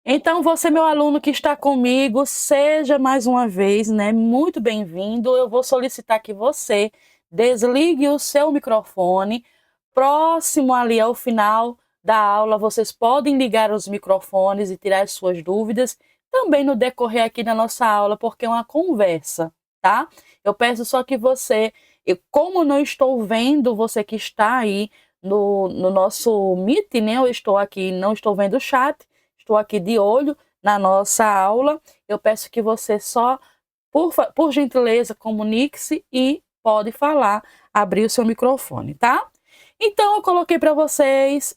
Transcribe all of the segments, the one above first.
Então, você, meu aluno que está comigo, seja mais uma vez, né, muito bem-vindo. Eu vou solicitar que você desligue o seu microfone. Próximo ali ao final da aula, vocês podem ligar os microfones e tirar as suas dúvidas, também no decorrer aqui da nossa aula, porque é uma conversa, tá? Eu peço só que você, como eu não estou vendo você que está aí no nosso Meet, né? Eu estou aqui, não estou vendo o chat. Estou aqui de olho na nossa aula. Eu peço que você só, por gentileza, comunique-se e pode falar, abrir o seu microfone, tá? Então, eu coloquei para vocês,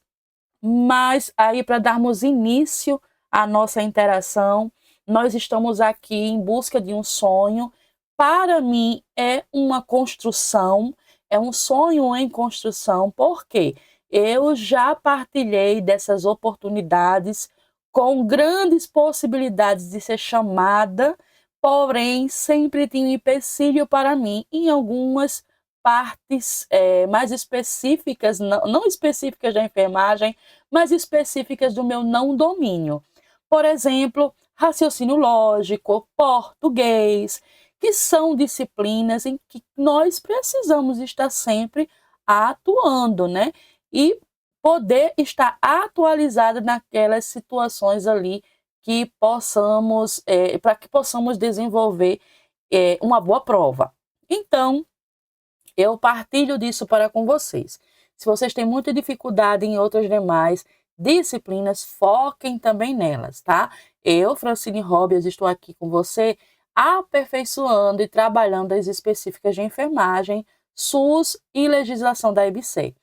mas aí para darmos início à nossa interação, nós estamos aqui em busca de um sonho. Para mim, é uma construção, é um sonho em construção, porque eu já partilhei dessas oportunidades com grandes possibilidades de ser chamada, porém sempre tinha um empecilho para mim em algumas partes mais específicas, não específicas da enfermagem, mas específicas do meu não domínio. Por exemplo, raciocínio lógico, português, que são disciplinas em que nós precisamos estar sempre atuando, né? E poder estar atualizado naquelas situações ali que possamos, para que possamos desenvolver uma boa prova. Então, eu partilho disso para com vocês. Se vocês têm muita dificuldade em outras demais disciplinas, foquem também nelas, tá? Eu, Francine Robias, estou aqui com você, aperfeiçoando e trabalhando as específicas de enfermagem, SUS e legislação da EBC.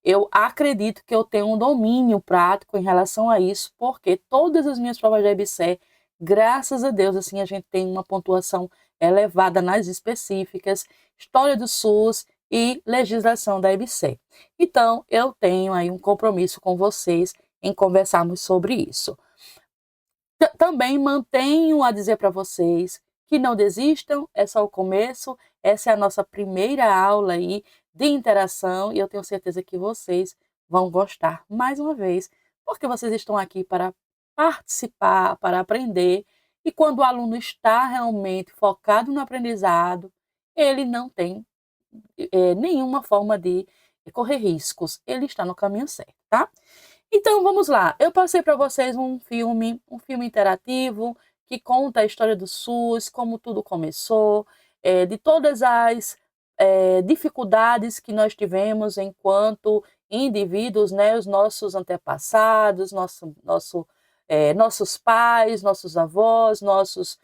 Eu acredito que eu tenho um domínio prático em relação a isso, porque todas as minhas provas da EBC, graças a Deus, assim, a gente tem uma pontuação elevada nas específicas, história do SUS e legislação da EBC. Então, eu tenho aí um compromisso com vocês em conversarmos sobre isso. Também mantenho a dizer para vocês que não desistam, é só o começo, essa é a nossa primeira aula aí de interação e eu tenho certeza que vocês vão gostar mais uma vez, porque vocês estão aqui para participar, para aprender, e quando o aluno está realmente focado no aprendizado, ele não tem nenhuma forma de correr riscos, ele está no caminho certo, tá? Então vamos lá, eu passei para vocês um filme interativo que conta a história do SUS, como tudo começou, de todas as dificuldades que nós tivemos enquanto indivíduos, né, os nossos antepassados, nossos pais, nossos avós, nossos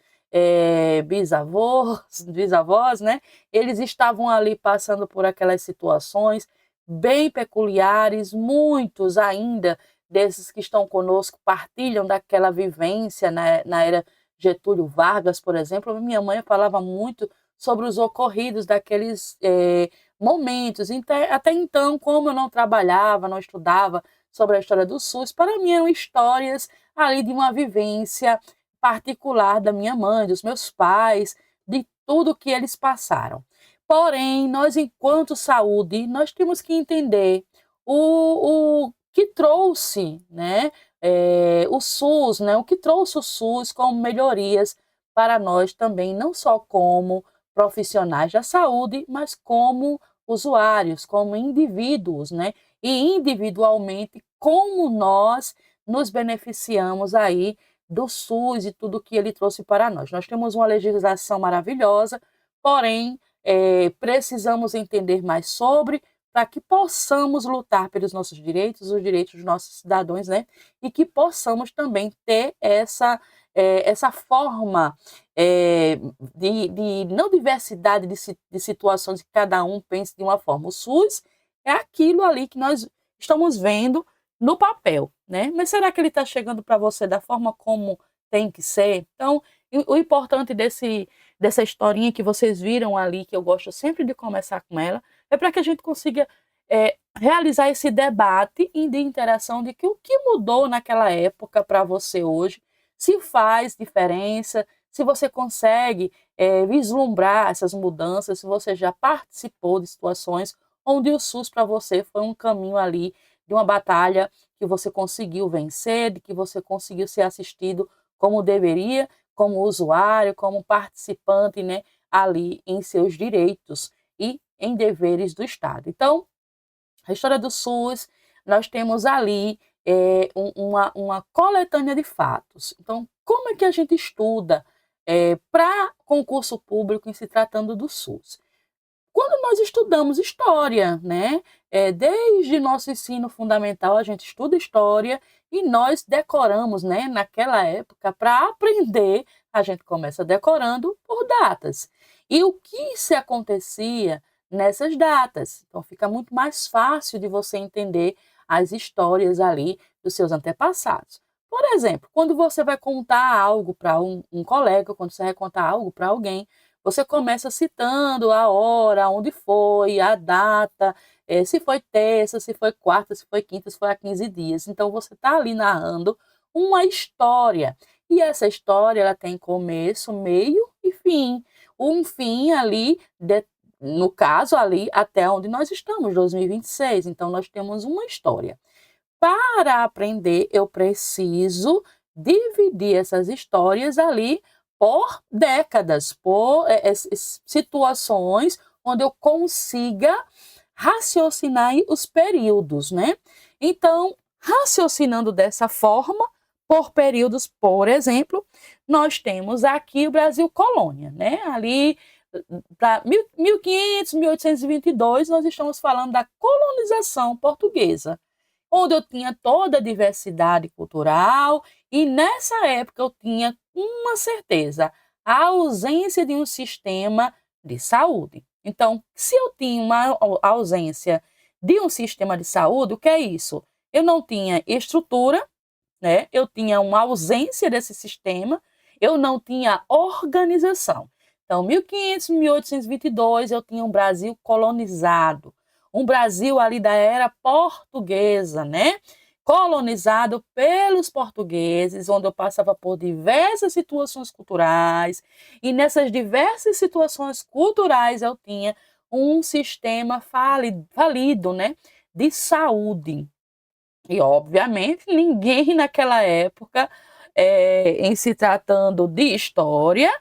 bisavós, né, eles estavam ali passando por aquelas situações bem peculiares, muitos ainda desses que estão conosco partilham daquela vivência na era Getúlio Vargas, por exemplo. Minha mãe falava muito sobre os ocorridos daqueles momentos. Até então, como eu não trabalhava, não estudava sobre a história do SUS, para mim eram histórias ali de uma vivência particular da minha mãe, dos meus pais, de tudo que eles passaram. Porém, nós, enquanto saúde, nós temos que entender o que trouxe, né, o SUS, né, o que trouxe o SUS como melhorias para nós também, não só como profissionais da saúde, mas como usuários, como indivíduos, né, e individualmente como nós nos beneficiamos aí do SUS e tudo que ele trouxe para nós. Nós temos uma legislação maravilhosa, porém precisamos entender mais sobre, para que possamos lutar pelos nossos direitos, os direitos dos nossos cidadãos, né? E que possamos também ter essa forma de não diversidade de situações que cada um pense de uma forma. O SUS é aquilo ali que nós estamos vendo no papel, né? Mas será que ele está chegando para você da forma como tem que ser? Então, o importante dessa historinha que vocês viram ali, que eu gosto sempre de começar com ela, é para que a gente consiga realizar esse debate e de interação de que o que mudou naquela época para você hoje, se faz diferença, se você consegue vislumbrar essas mudanças, se você já participou de situações onde o SUS para você foi um caminho ali de uma batalha que você conseguiu vencer, de que você conseguiu ser assistido como deveria, como usuário, como participante, né, ali em seus direitos e em deveres do Estado. Então, a história do SUS, nós temos ali uma coletânea de fatos. Então, como é que a gente estuda para concurso público em se tratando do SUS? Quando nós estudamos história, né? Desde nosso ensino fundamental, a gente estuda história e nós decoramos, né? Naquela época, para aprender, a gente começa decorando por datas. E o que se acontecia nessas datas? Então, fica muito mais fácil de você entender as histórias ali dos seus antepassados. Por exemplo, quando você vai contar algo para um colega, quando você vai contar algo para alguém, você começa citando a hora, onde foi, a data, se foi terça, se foi quarta, se foi quinta, se foi há 15 dias. Então, você está ali narrando uma história. E essa história ela tem começo, meio e fim. Um fim ali, no caso ali, até onde nós estamos, 2026. Então, nós temos uma história. Para aprender, eu preciso dividir essas histórias ali por décadas, por situações onde eu consiga raciocinar os períodos, né? Então, raciocinando dessa forma, por períodos, por exemplo, nós temos aqui o Brasil colônia, né? Ali para 1500, 1822, nós estamos falando da colonização portuguesa, onde eu tinha toda a diversidade cultural e nessa época eu tinha uma certeza, a ausência de um sistema de saúde. Então, se eu tinha uma ausência de um sistema de saúde, o que é isso? Eu não tinha estrutura, né? Eu tinha uma ausência desse sistema, eu não tinha organização. Então, 1500, 1822, eu tinha um Brasil colonizado, um Brasil ali da era portuguesa, né? Colonizado pelos portugueses, onde eu passava por diversas situações culturais, e nessas diversas situações culturais eu tinha um sistema falido, né, de saúde. E, obviamente, ninguém naquela época, em se tratando de história,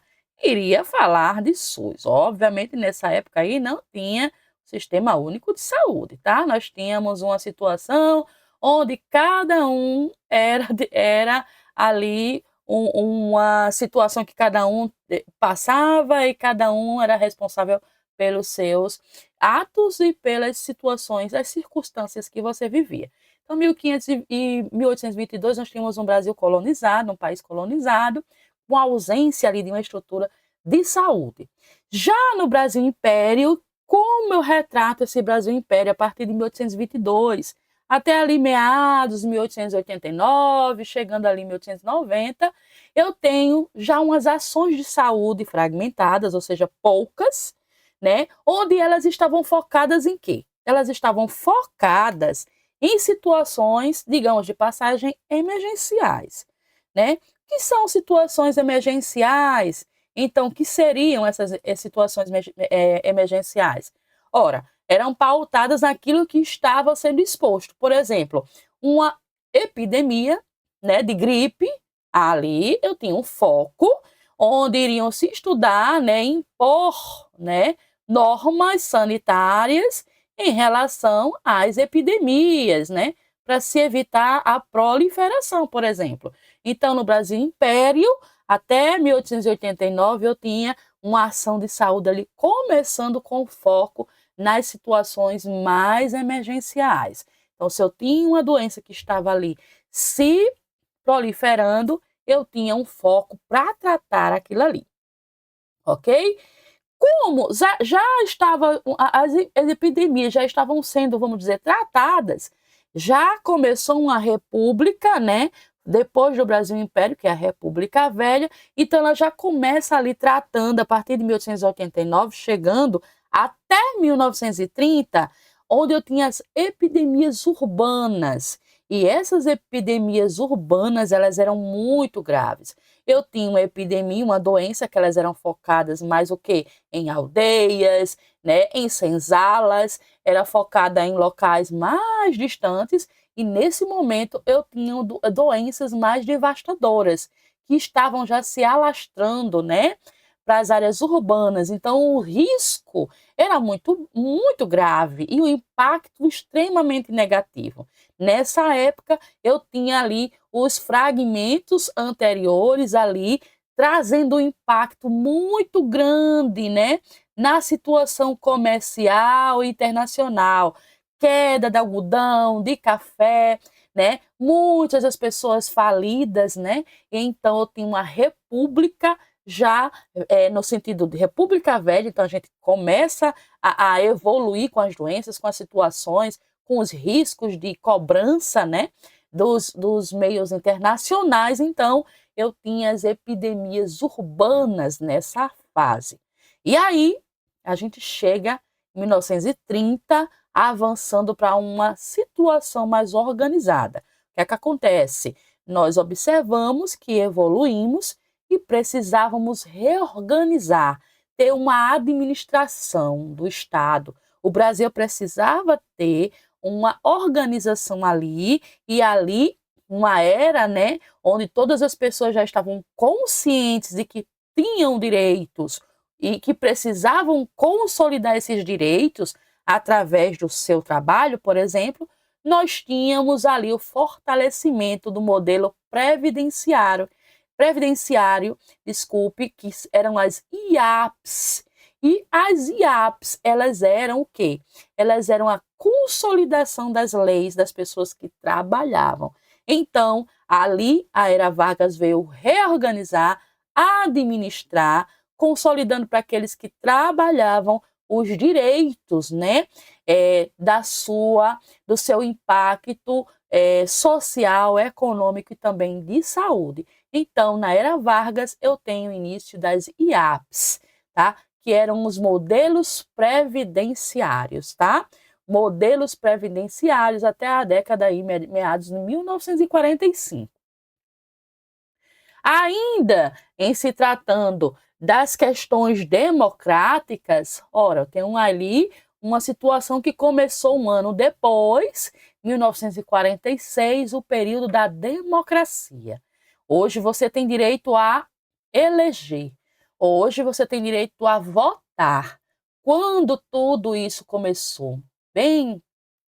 iria falar de SUS. Obviamente, nessa época aí não tinha Sistema Único de Saúde, tá? Nós tínhamos uma situação onde cada um era ali uma situação que cada um passava e cada um era responsável pelos seus atos e pelas situações, as circunstâncias que você vivia. Então, 1500 e 1822, nós tínhamos um Brasil colonizado, um país colonizado, com ausência ali de uma estrutura de saúde. Já no Brasil Império, como eu retrato esse Brasil Império a partir de 1822, até ali meados de 1889, chegando ali em 1890, eu tenho já umas ações de saúde fragmentadas, ou seja, poucas, né? Onde elas estavam focadas em quê? Elas estavam focadas em situações, digamos, de passagem emergenciais, né? Que são situações emergenciais? Então, que seriam essas situações emergenciais? Ora, eram pautadas naquilo que estava sendo exposto. Por exemplo, uma epidemia, né, de gripe, ali eu tinha um foco onde iriam se estudar, né, impor, né, normas sanitárias em relação às epidemias, né, para se evitar a proliferação, por exemplo. Então, no Brasil Império, até 1889, eu tinha uma ação de saúde ali, começando com foco nas situações mais emergenciais. Então, se eu tinha uma doença que estava ali se proliferando, eu tinha um foco para tratar aquilo ali, ok? Como já estava, as epidemias já estavam sendo, vamos dizer, tratadas, já começou uma república, né? Depois do Brasil Império, que é a República Velha, então ela já começa ali tratando, a partir de 1889, chegando até 1930, onde eu tinha as epidemias urbanas. E essas epidemias urbanas, elas eram muito graves. Eu tinha uma epidemia, uma doença que elas eram focadas mais o quê? Em aldeias, né, em senzalas, era focada em locais mais distantes, e nesse momento eu tinha doenças mais devastadoras, que estavam já se alastrando, né, para as áreas urbanas. Então o risco era muito, muito grave e o impacto extremamente negativo. Nessa época, eu tinha ali os fragmentos anteriores ali, trazendo um impacto muito grande, né, na situação comercial e internacional. Queda de algodão, de café, né? Muitas das pessoas falidas, né? Então eu tinha uma república já no sentido de república velha, então a gente começa a evoluir com as doenças, com as situações, com os riscos de cobrança, né, dos meios internacionais. Então eu tinha as epidemias urbanas nessa fase. E aí a gente chega em 1930, avançando para uma situação mais organizada. O que é que acontece? Nós observamos que evoluímos e precisávamos reorganizar, ter uma administração do Estado. O Brasil precisava ter uma organização ali, e ali uma era, né, onde todas as pessoas já estavam conscientes de que tinham direitos e que precisavam consolidar esses direitos através do seu trabalho, por exemplo, nós tínhamos ali o fortalecimento do modelo previdenciário, desculpe, que eram as IAPs. E as IAPs, elas eram o quê? Elas eram a consolidação das leis das pessoas que trabalhavam. Então, ali a Era Vargas veio reorganizar, administrar, consolidando para aqueles que trabalhavam os direitos, né, do seu impacto social, econômico e também de saúde. Então, na Era Vargas, eu tenho o início das IAPs, tá? Que eram os modelos previdenciários, tá? Modelos previdenciários até a década aí, meados de 1945. Ainda em se tratando das questões democráticas, ora, eu tenho ali uma situação que começou um ano depois, 1946, o período da democracia. Hoje você tem direito a eleger. Hoje você tem direito a votar. Quando tudo isso começou? Bem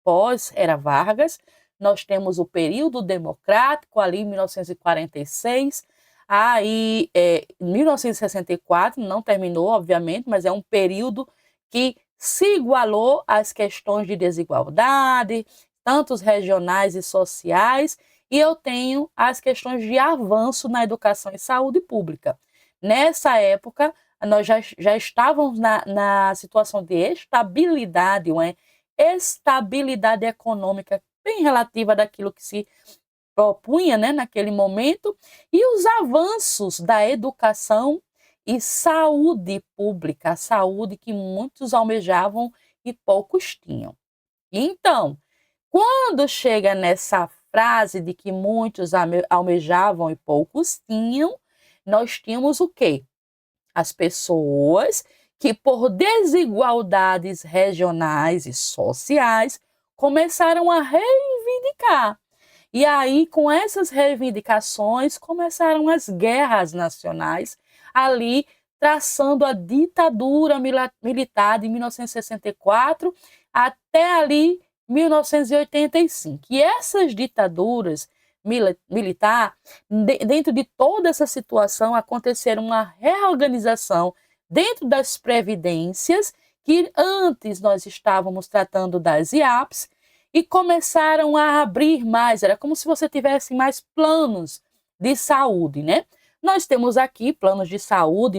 pós Era Vargas, nós temos o período democrático ali em 1946, aí 1964 não terminou, obviamente, mas é um período que se igualou às questões de desigualdade, tanto regionais e sociais, e eu tenho as questões de avanço na educação e saúde pública. Nessa época, nós já estávamos na situação de estabilidade, uma estabilidade econômica bem relativa daquilo que se propunha, né, naquele momento, e os avanços da educação e saúde pública, a saúde que muitos almejavam e poucos tinham. Então, quando chega nessa frase de que muitos almejavam e poucos tinham, nós tínhamos o quê? As pessoas que, por desigualdades regionais e sociais, começaram a reivindicar. E aí, com essas reivindicações, começaram as guerras nacionais, ali traçando a ditadura militar de 1964 até ali 1985. E essas ditaduras militar, dentro de toda essa situação, aconteceram uma reorganização dentro das previdências, que antes nós estávamos tratando das IAPs, e começaram a abrir mais, era como se você tivesse mais planos de saúde, né? Nós temos aqui planos de saúde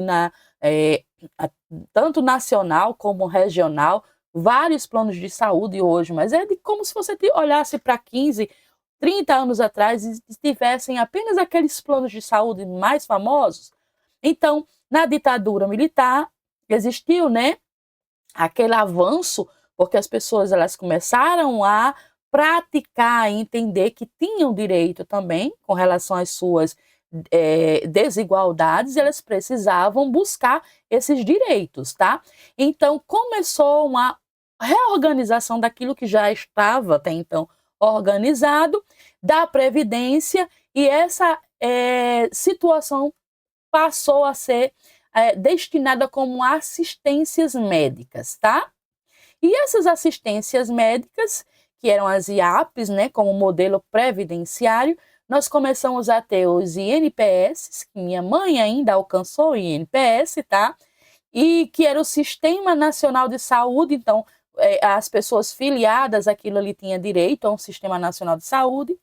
tanto nacional como regional, vários planos de saúde hoje, mas é como se você olhasse para 15, 30 anos atrás e tivessem apenas aqueles planos de saúde mais famosos. Então, na ditadura militar, existiu, né, aquele avanço, porque as pessoas elas começaram a praticar e entender que tinham direito também com relação às suas desigualdades, elas precisavam buscar esses direitos, tá? Então, começou uma reorganização daquilo que já estava até então organizado, da Previdência, e essa situação passou a ser destinada como assistências médicas, tá? E essas assistências médicas, que eram as IAPs, né, como modelo previdenciário, nós começamos a ter os INPS, que minha mãe ainda alcançou o INPS, tá? E que era o Sistema Nacional de Saúde, então as pessoas filiadas àquilo ali tinham direito a um Sistema Nacional de Saúde,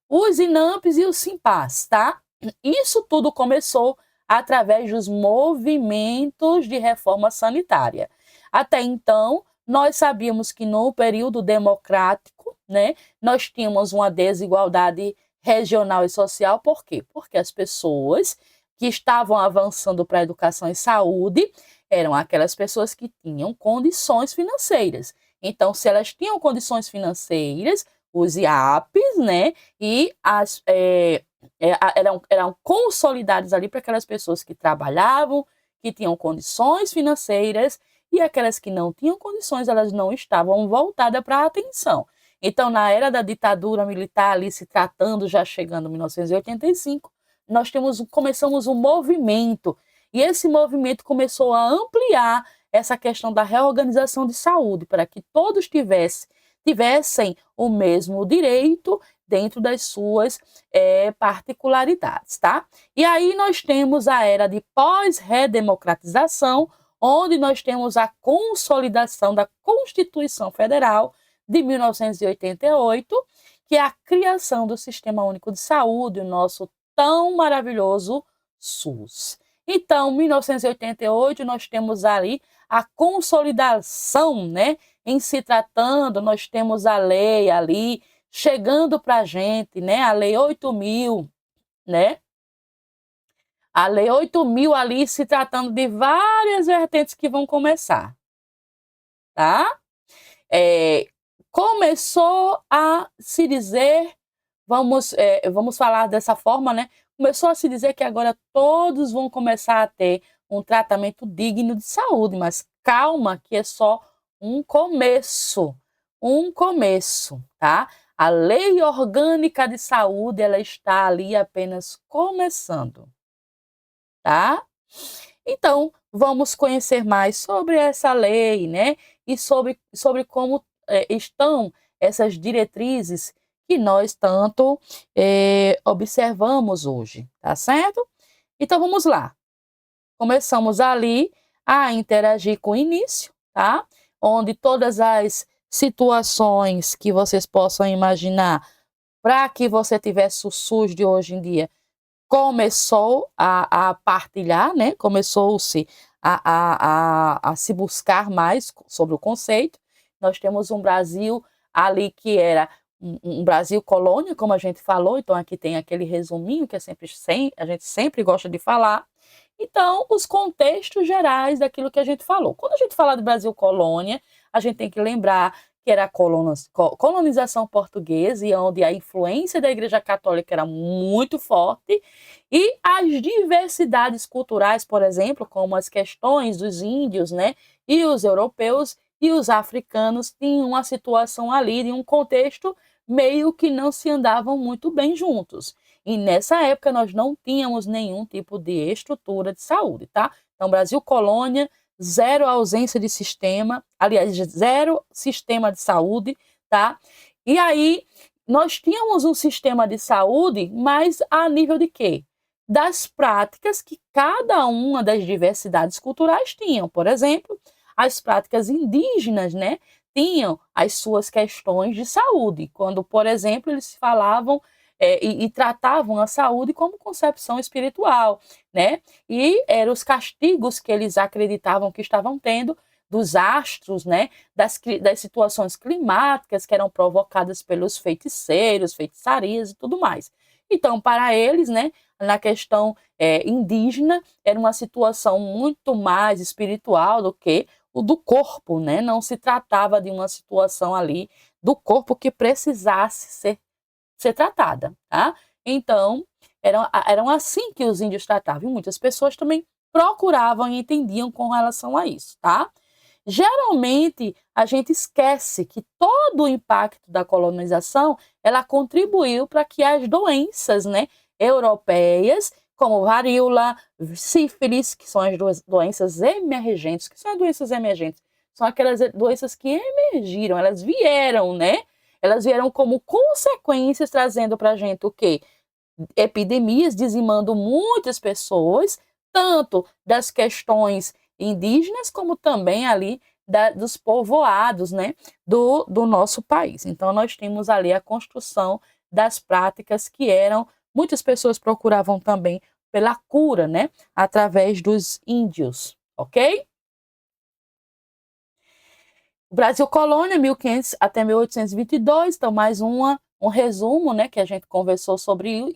os INAMPs e os SIMPAS, tá? Isso tudo começou através dos movimentos de reforma sanitária. Até então, nós sabíamos que no período democrático, né, nós tínhamos uma desigualdade regional e social. Por quê? Porque as pessoas que estavam avançando para a educação e saúde eram aquelas pessoas que tinham condições financeiras. Então, se elas tinham condições financeiras, os IAPs, né, e eram consolidados ali para aquelas pessoas que trabalhavam, que tinham condições financeiras, e aquelas que não tinham condições, elas não estavam voltadas para a atenção. Então, na era da ditadura militar, ali se tratando, já chegando em 1985, nós começamos um movimento, e esse movimento começou a ampliar essa questão da reorganização de saúde, para que todos tivessem o mesmo direito dentro das suas particularidades, tá? E aí nós temos a era de pós-redemocratização, onde nós temos a consolidação da Constituição Federal de 1988, que é a criação do Sistema Único de Saúde, o nosso tão maravilhoso SUS. Então, em 1988, nós temos ali a consolidação, né? Em se tratando, nós temos a lei ali chegando para a gente, né? A Lei 8.000, né? A Lei 8.000 ali se tratando de várias vertentes que vão começar, tá? Começou a se dizer, vamos falar dessa forma, né? Começou a se dizer que agora todos vão começar a ter um tratamento digno de saúde, mas calma, que é só um começo, tá? A Lei Orgânica de Saúde, ela está ali apenas começando, tá? Então, vamos conhecer mais sobre essa lei, né? E sobre como estão essas diretrizes que nós tanto observamos hoje, tá certo? Então, vamos lá. Começamos ali a interagir com o início, tá? Onde todas as situações que vocês possam imaginar para que você tivesse o SUS de hoje em dia, começou a partilhar, né? Começou-se a se buscar mais sobre o conceito. Nós temos um Brasil ali que era um Brasil colônia, como a gente falou, então aqui tem aquele resuminho que a gente sempre gosta de falar. Então, os contextos gerais daquilo que a gente falou. Quando a gente fala de Brasil colônia, a gente tem que lembrar que era a colonização portuguesa, e onde a influência da Igreja Católica era muito forte, e as diversidades culturais, por exemplo, como as questões dos índios, né, e os europeus e os africanos tinham uma situação ali, de um contexto meio que não se andavam muito bem juntos. E nessa época nós não tínhamos nenhum tipo de estrutura de saúde, tá? Então, Brasil colônia, zero ausência de sistema, aliás, zero sistema de saúde, tá? E aí nós tínhamos um sistema de saúde, mas a nível de quê? Das práticas que cada uma das diversidades culturais tinham. Por exemplo, as práticas indígenas, né, tinham as suas questões de saúde, quando, por exemplo, eles falavam e tratavam a saúde como concepção espiritual, né? E eram os castigos que eles acreditavam que estavam tendo dos astros, né? Das situações climáticas que eram provocadas pelos feiticeiros, feitiçarias e tudo mais. Então, para eles, né, na questão indígena, era uma situação muito mais espiritual do que o do corpo, né? Não se tratava de uma situação ali do corpo que precisasse ser tratada, tá? Então, eram assim que os índios tratavam. E muitas pessoas também procuravam e entendiam com relação a isso, tá? Geralmente, a gente esquece que todo o impacto da colonização, ela contribuiu para que as doenças, né, europeias, como varíola, sífilis, que são as doenças emergentes. Que são as doenças emergentes? São aquelas doenças que emergiram, elas vieram, né? Elas vieram como consequências, trazendo para a gente o quê? Epidemias, dizimando muitas pessoas, tanto das questões indígenas, como também ali dos povoados, né, do nosso país. Então, nós temos ali a construção das práticas que muitas pessoas procuravam também pela cura, né, através dos índios, ok? O Brasil colônia, 1500 até 1822, então mais um resumo, né, que a gente conversou sobre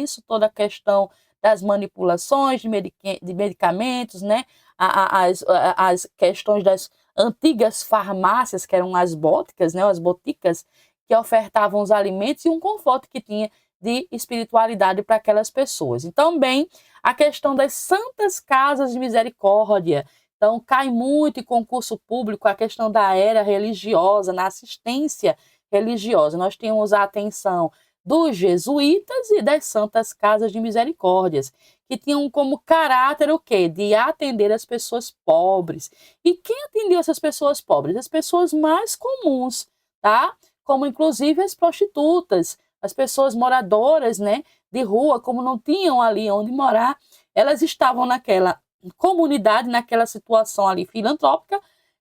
isso, toda a questão das manipulações de medicamentos, né, as questões das antigas farmácias, que eram as bóticas, né, as boticas, que ofertavam os alimentos e um conforto que tinha de espiritualidade para aquelas pessoas. E também a questão das santas casas de misericórdia. Então, cai muito em concurso público a questão da era religiosa, na assistência religiosa. Nós temos a atenção dos jesuítas e das santas casas de misericórdias, que tinham como caráter o quê? De atender as pessoas pobres. E quem atendia essas pessoas pobres? As pessoas mais comuns, tá? Como inclusive as prostitutas, as pessoas moradoras, né, de rua, como não tinham ali onde morar, elas estavam naquela comunidade, naquela situação ali filantrópica,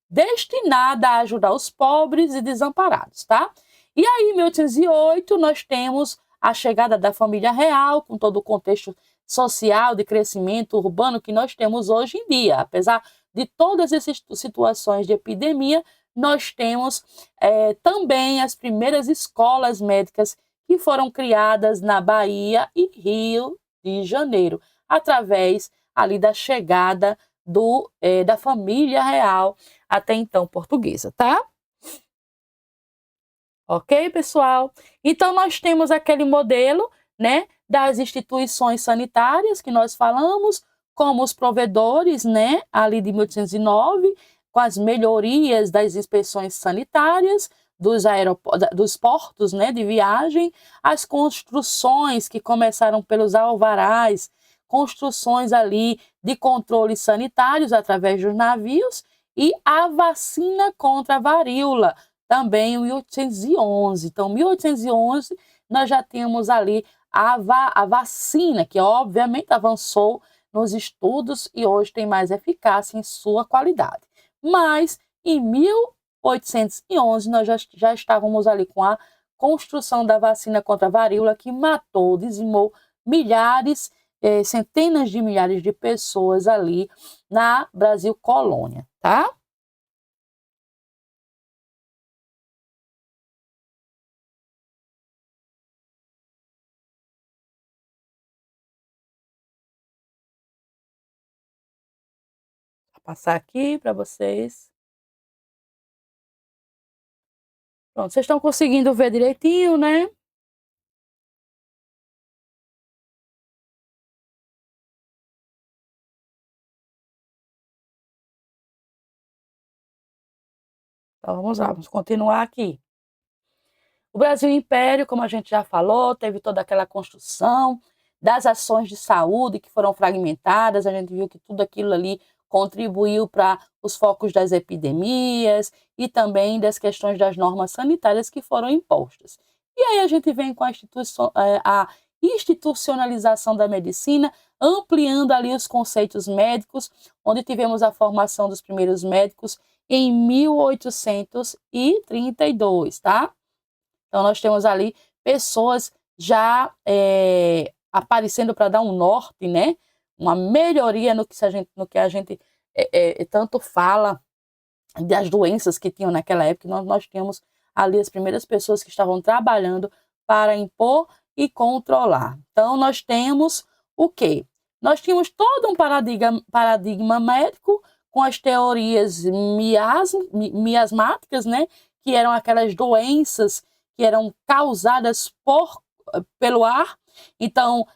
destinada a ajudar os pobres e desamparados, tá? E aí, em 1808, nós temos a chegada da família real, com todo o contexto social de crescimento urbano que nós temos hoje em dia. Apesar de todas essas situações de epidemia, nós temos também as primeiras escolas médicas que foram criadas na Bahia e Rio de Janeiro, através ali da chegada da família real, até então portuguesa, tá? Ok, pessoal? Então, nós temos aquele modelo, né, das instituições sanitárias que nós falamos, como os provedores, né, ali de 1809, com as melhorias das inspeções sanitárias, dos portos, né, de viagem, as construções que começaram pelos alvarás, construções ali de controles sanitários através dos navios e a vacina contra a varíola, também em 1811. Então, 1811, nós já tínhamos ali a vacina, que obviamente avançou nos estudos e hoje tem mais eficácia em sua qualidade. Mas, em 1811, nós já estávamos ali com a construção da vacina contra a varíola, que matou, dizimou milhares, centenas de milhares de pessoas ali na Brasil colônia, tá? Vou passar aqui para vocês. Pronto, vocês estão conseguindo ver direitinho, né? Então vamos lá, vamos continuar aqui. O Brasil Império, como a gente já falou, teve toda aquela construção das ações de saúde que foram fragmentadas, a gente viu que tudo aquilo ali contribuiu para os focos das epidemias e também das questões das normas sanitárias que foram impostas. E aí a gente vem com a institucionalização da medicina, ampliando ali os conceitos médicos, onde tivemos a formação dos primeiros médicos em 1832, tá? Então, nós temos ali pessoas já aparecendo para dar um norte, né? Uma melhoria no que a gente tanto fala das doenças que tinham naquela época. Nós tínhamos ali as primeiras pessoas que estavam trabalhando para impor e controlar. Então, nós temos o quê? Nós tínhamos todo um paradigma médico com as teorias miasmáticas, né? que eram aquelas doenças que eram causadas pelo ar. Então,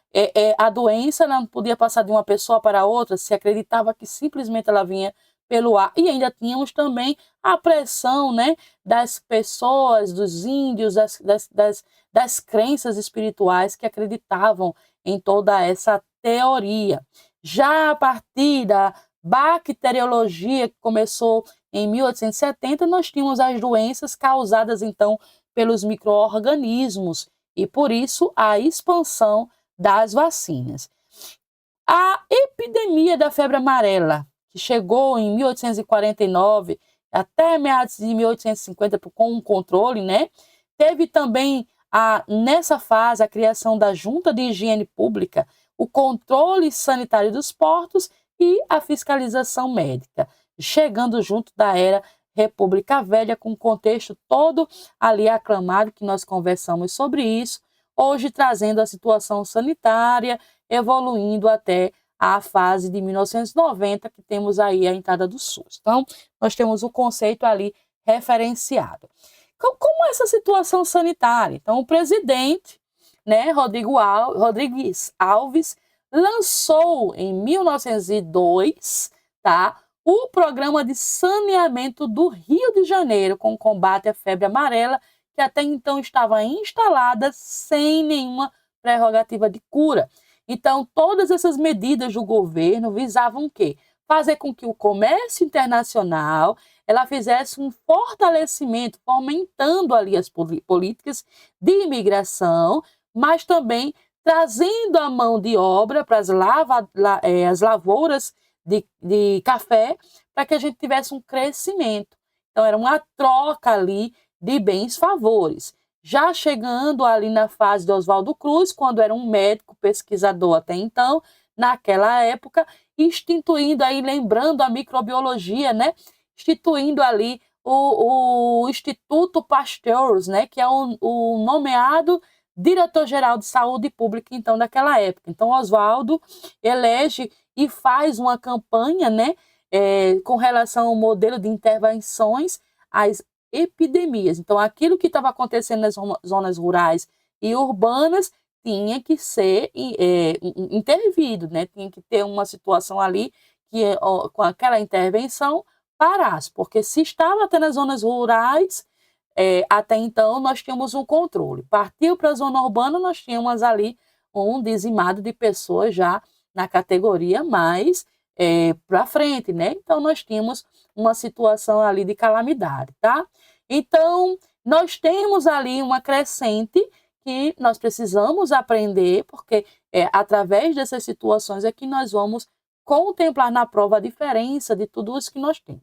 a doença não podia passar de uma pessoa para outra, se acreditava que simplesmente ela vinha pelo ar. E ainda tínhamos também a pressão, né, das pessoas, dos índios, das crenças espirituais que acreditavam em toda essa teoria. Já a partir da bacteriologia, que começou em 1870, nós tínhamos as doenças causadas, então, pelos micro-organismos, e por isso a expansão das vacinas. A epidemia da febre amarela, que chegou em 1849 até meados de 1850 com um controle, né? Teve também nessa fase a criação da Junta de Higiene Pública, o controle sanitário dos portos e a fiscalização médica, chegando junto da era República Velha, com o contexto todo ali aclamado, que nós conversamos sobre isso, hoje trazendo a situação sanitária, evoluindo até a fase de 1990, que temos aí a entrada do SUS. Então, nós temos o conceito ali referenciado. Como é essa situação sanitária? Então, o presidente, né, Rodrigues Alves, lançou em 1902, tá, o Programa de Saneamento do Rio de Janeiro com combate à febre amarela, que até então estava instalada sem nenhuma prerrogativa de cura. Então, todas essas medidas do governo visavam o quê? Fazer com que o comércio internacional ela fizesse um fortalecimento, fomentando ali as políticas de imigração, mas também trazendo a mão de obra para as lavouras de café, para que a gente tivesse um crescimento. Então, era uma troca ali de bens-favores. Já chegando ali na fase de Oswaldo Cruz, quando era um médico pesquisador até então, naquela época, instituindo aí, lembrando a microbiologia, né? Instituindo ali o Instituto Pasteur, né? Que é o nomeado diretor-geral de saúde pública, então, daquela época. Então, Oswaldo elege e faz uma campanha, né? Com relação ao modelo de intervenções às epidemias. Então, aquilo que estava acontecendo nas zonas rurais e urbanas tinha que ser intervido, né? Tinha que ter uma situação ali que, com aquela intervenção, parasse, porque se estava até nas zonas rurais, até então nós tínhamos um controle. Partiu para a zona urbana, nós tínhamos ali um dizimado de pessoas já na categoria mais para frente, né? Então, nós tínhamos uma situação ali de calamidade, tá? Então, nós temos ali uma crescente que nós precisamos aprender, porque através dessas situações é que nós vamos contemplar na prova a diferença de tudo isso que nós temos.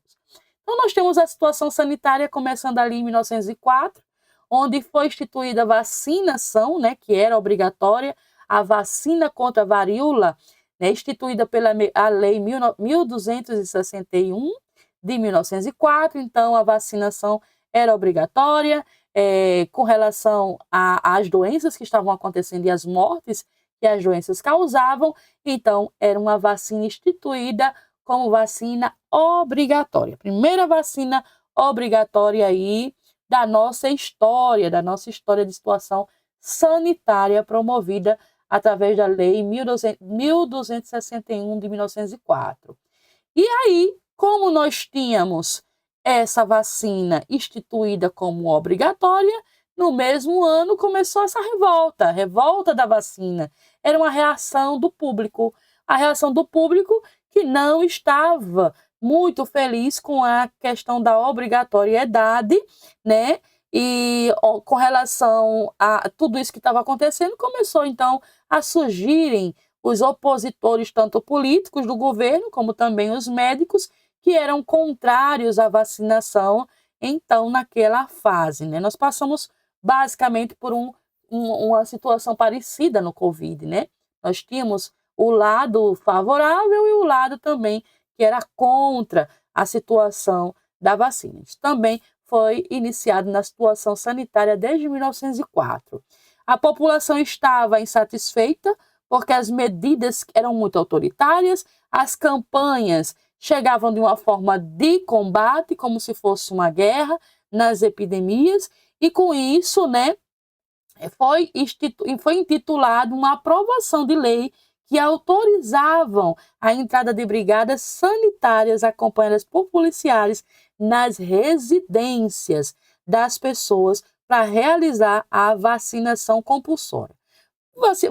Então, nós temos a situação sanitária começando ali em 1904, onde foi instituída a vacinação, né, que era obrigatória, a vacina contra a varíola, né, instituída pela a Lei 1261 de 1904. Então, a vacinação era obrigatória com relação às doenças que estavam acontecendo e às mortes que as doenças causavam. Então, era uma vacina instituída como vacina obrigatória. Primeira vacina obrigatória aí da nossa história de situação sanitária promovida através da Lei 1261 de 1904. E aí, como nós tínhamos essa vacina instituída como obrigatória, no mesmo ano começou essa revolta, a revolta da vacina. Era uma reação do público, a reação do público que não estava muito feliz com a questão da obrigatoriedade, né? E com relação a tudo isso que estava acontecendo, começou então a surgirem os opositores, tanto políticos do governo, como também os médicos, que eram contrários à vacinação, então, naquela fase, né? Nós passamos basicamente por uma situação parecida no Covid, né? Nós tínhamos o lado favorável e o lado também que era contra a situação da vacina. Isso também foi iniciado na situação sanitária desde 1904. A população estava insatisfeita porque as medidas eram muito autoritárias, as campanhas chegavam de uma forma de combate, como se fosse uma guerra, nas epidemias, e com isso, né, foi intitulado uma aprovação de lei que autorizavam a entrada de brigadas sanitárias acompanhadas por policiais nas residências das pessoas para realizar a vacinação compulsória.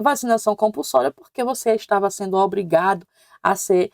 Vacinação compulsória porque você estava sendo obrigado a ser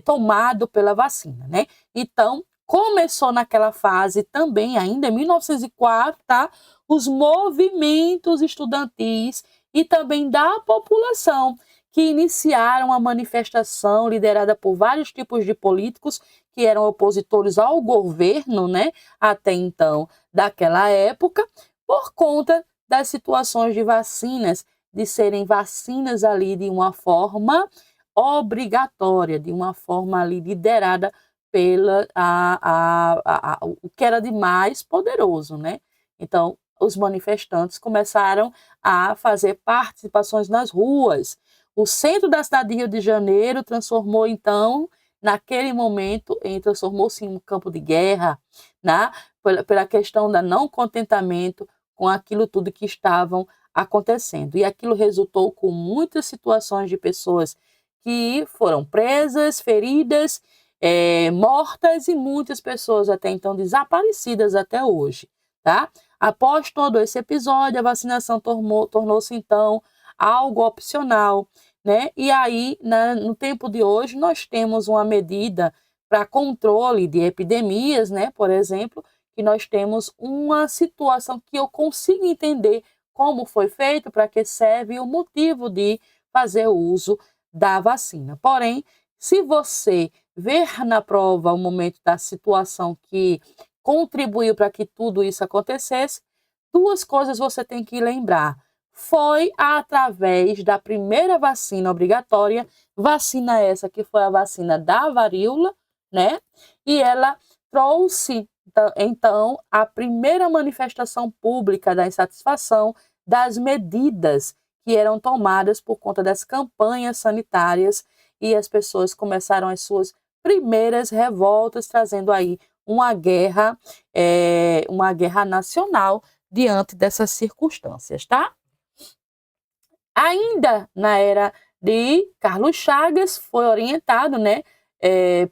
tomado pela vacina, né? Então, começou naquela fase também, ainda em 1904, tá? Os movimentos estudantis e também da população que iniciaram a manifestação liderada por vários tipos de políticos que eram opositores ao governo, né? Até então, daquela época, por conta das situações de vacinas, de serem vacinas ali de uma forma obrigatória, de uma forma ali liderada pela o que era de mais poderoso, né? Então, os manifestantes começaram a fazer participações nas ruas. O centro da cidade de Rio de Janeiro transformou, então, naquele momento, transformou-se em um campo de guerra, né? Pela questão da não contentamento com aquilo tudo que estavam acontecendo. E aquilo resultou com muitas situações de pessoas que foram presas, feridas, mortas e muitas pessoas até então desaparecidas até hoje, tá? Após todo esse episódio, a vacinação tornou-se então algo opcional, né? E aí, no tempo de hoje, nós temos uma medida para controle de epidemias, né? Por exemplo, que nós temos uma situação que eu consigo entender como foi feito, para que serve e o motivo de fazer uso da vacina. Porém, se você ver na prova o momento da situação que contribuiu para que tudo isso acontecesse, duas coisas você tem que lembrar. Foi através da primeira vacina obrigatória, vacina essa que foi a vacina da varíola, né? E ela trouxe, então, a primeira manifestação pública da insatisfação das medidas que eram tomadas por conta das campanhas sanitárias, e as pessoas começaram as suas primeiras revoltas, trazendo aí uma guerra nacional diante dessas circunstâncias, tá? Ainda na era de Carlos Chagas, foi orientado, né,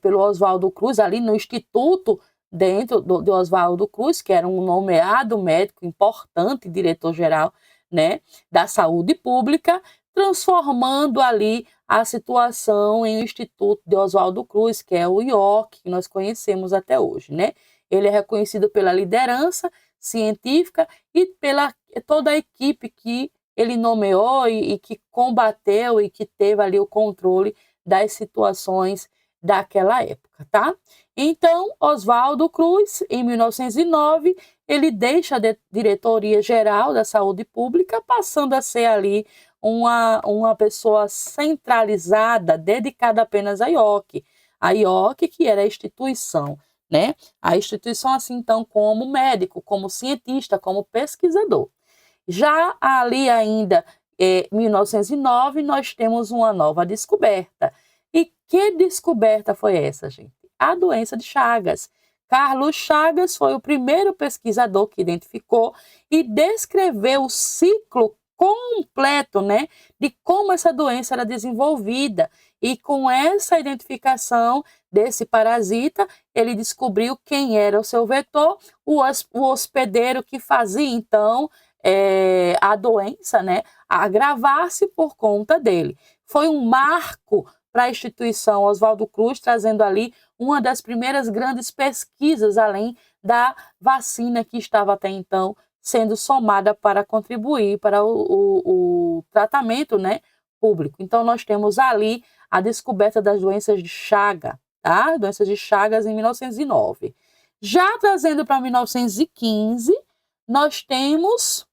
pelo Oswaldo Cruz, ali no Instituto, dentro de Oswaldo Cruz, que era um nomeado médico importante, diretor-geral, né, da saúde pública, transformando ali a situação em um Instituto de Oswaldo Cruz, que é o IOC, que nós conhecemos até hoje, né? Ele é reconhecido pela liderança científica e pela toda a equipe que ele nomeou e que combateu e que teve ali o controle das situações daquela época, tá? Então, Oswaldo Cruz, em 1909, ele deixa a diretoria geral da saúde pública, passando a ser ali uma pessoa centralizada, dedicada apenas à IOC. A IOC, que era a instituição, né? A instituição, assim, então, como médico, como cientista, como pesquisador. Já ali ainda, em 1909, nós temos uma nova descoberta. E que descoberta foi essa, gente? A doença de Chagas. Carlos Chagas foi o primeiro pesquisador que identificou e descreveu o ciclo completo, né, de como essa doença era desenvolvida. E com essa identificação desse parasita, ele descobriu quem era o seu vetor, o hospedeiro que fazia, então, a doença, né, agravar-se por conta dele. Foi um marco para a instituição Oswaldo Cruz, trazendo ali uma das primeiras grandes pesquisas, além da vacina que estava até então sendo somada para contribuir para o tratamento, né, público. Então, nós temos ali a descoberta das doenças de Chagas, tá? Doenças de Chagas em 1909. Já trazendo para 1915, nós temos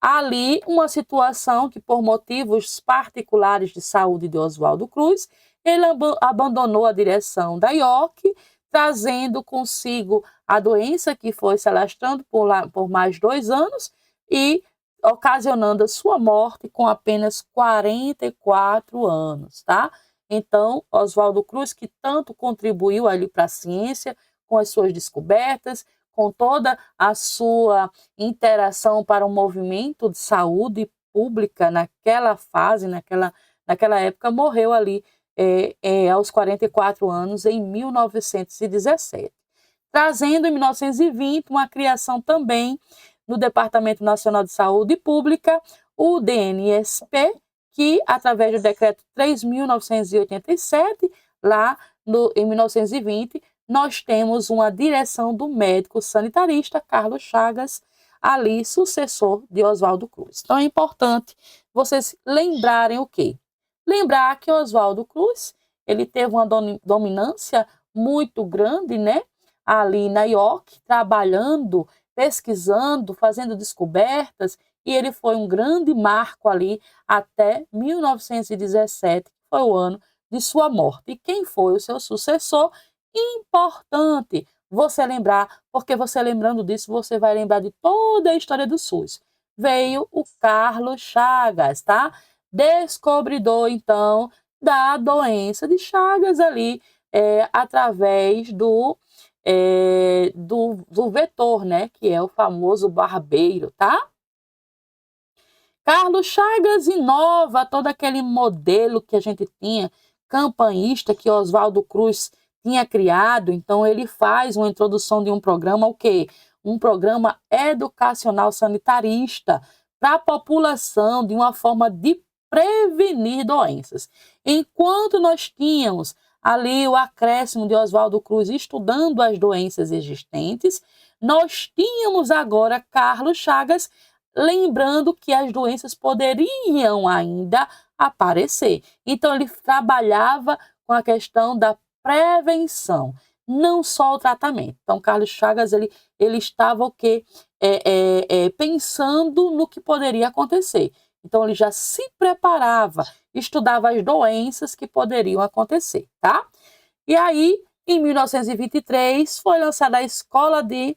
ali uma situação que, por motivos particulares de saúde de Oswaldo Cruz, ele abandonou a direção da IOC, trazendo consigo a doença que foi se alastrando por mais 2 anos e ocasionando a sua morte com apenas 44 anos, tá? Então, Oswaldo Cruz, que tanto contribuiu ali para a ciência, com as suas descobertas, com toda a sua interação para o movimento de saúde pública naquela fase, naquela época, morreu ali aos 44 anos, em 1917. Trazendo em 1920 uma criação também no Departamento Nacional de Saúde Pública, o DNSP, que, através do decreto 3.987, lá em 1920, nós temos uma direção do médico sanitarista Carlos Chagas, ali sucessor de Oswaldo Cruz. Então é importante vocês lembrarem o quê? Lembrar que Oswaldo Cruz, ele teve uma dominância muito grande, né? Ali na York, trabalhando, pesquisando, fazendo descobertas, e ele foi um grande marco ali até 1917, que foi o ano de sua morte. E quem foi o seu sucessor? Importante você lembrar, porque você lembrando disso, você vai lembrar de toda a história do SUS. Veio o Carlos Chagas, tá? Descobridor, então, da doença de Chagas ali, através do vetor, né? Que é o famoso barbeiro, tá? Carlos Chagas inova todo aquele modelo que a gente tinha, campanhista, que Oswaldo Cruz tinha criado. Então, ele faz uma introdução de um programa, o quê? Um programa educacional sanitarista para a população, de uma forma de prevenir doenças. Enquanto nós tínhamos ali o acréscimo de Oswaldo Cruz estudando as doenças existentes, nós tínhamos agora Carlos Chagas lembrando que as doenças poderiam ainda aparecer. Então, ele trabalhava com a questão da prevenção, não só o tratamento. Então, Carlos Chagas, ele estava o quê? Pensando no que poderia acontecer. Então, ele já se preparava, estudava as doenças que poderiam acontecer, tá? E aí, em 1923, foi lançada a Escola de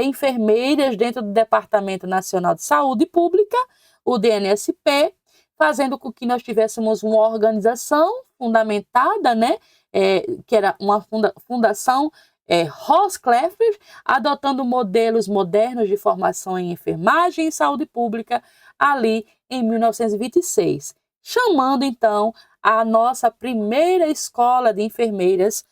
Enfermeiras dentro do Departamento Nacional de Saúde Pública, o DNSP, fazendo com que nós tivéssemos uma organização fundamentada, né, que era uma fundação Roscliffe, adotando modelos modernos de formação em enfermagem e saúde pública, ali em 1926, chamando então a nossa primeira escola de enfermeiras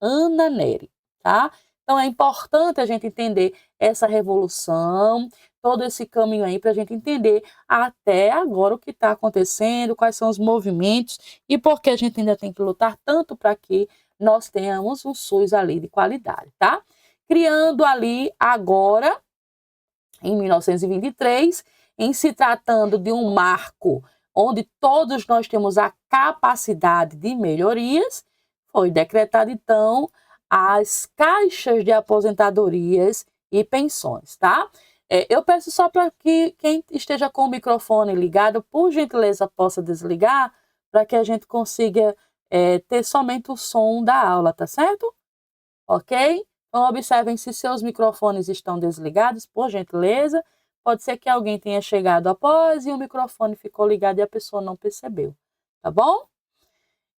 Ana Nery, tá? Então é importante a gente entender essa revolução, todo esse caminho aí para a gente entender até agora o que está acontecendo, quais são os movimentos e por que a gente ainda tem que lutar tanto para que nós tenhamos um SUS ali de qualidade, tá? Criando ali agora, em 1923, em se tratando de um marco onde todos nós temos a capacidade de melhorias, foi decretado, então, as caixas de aposentadorias e pensões, tá? Eu peço só para que quem esteja com o microfone ligado, por gentileza, possa desligar, para que a gente consiga ter somente o som da aula, tá certo? Ok? Então, observem se seus microfones estão desligados, por gentileza. Pode ser que alguém tenha chegado após e o microfone ficou ligado e a pessoa não percebeu, tá bom?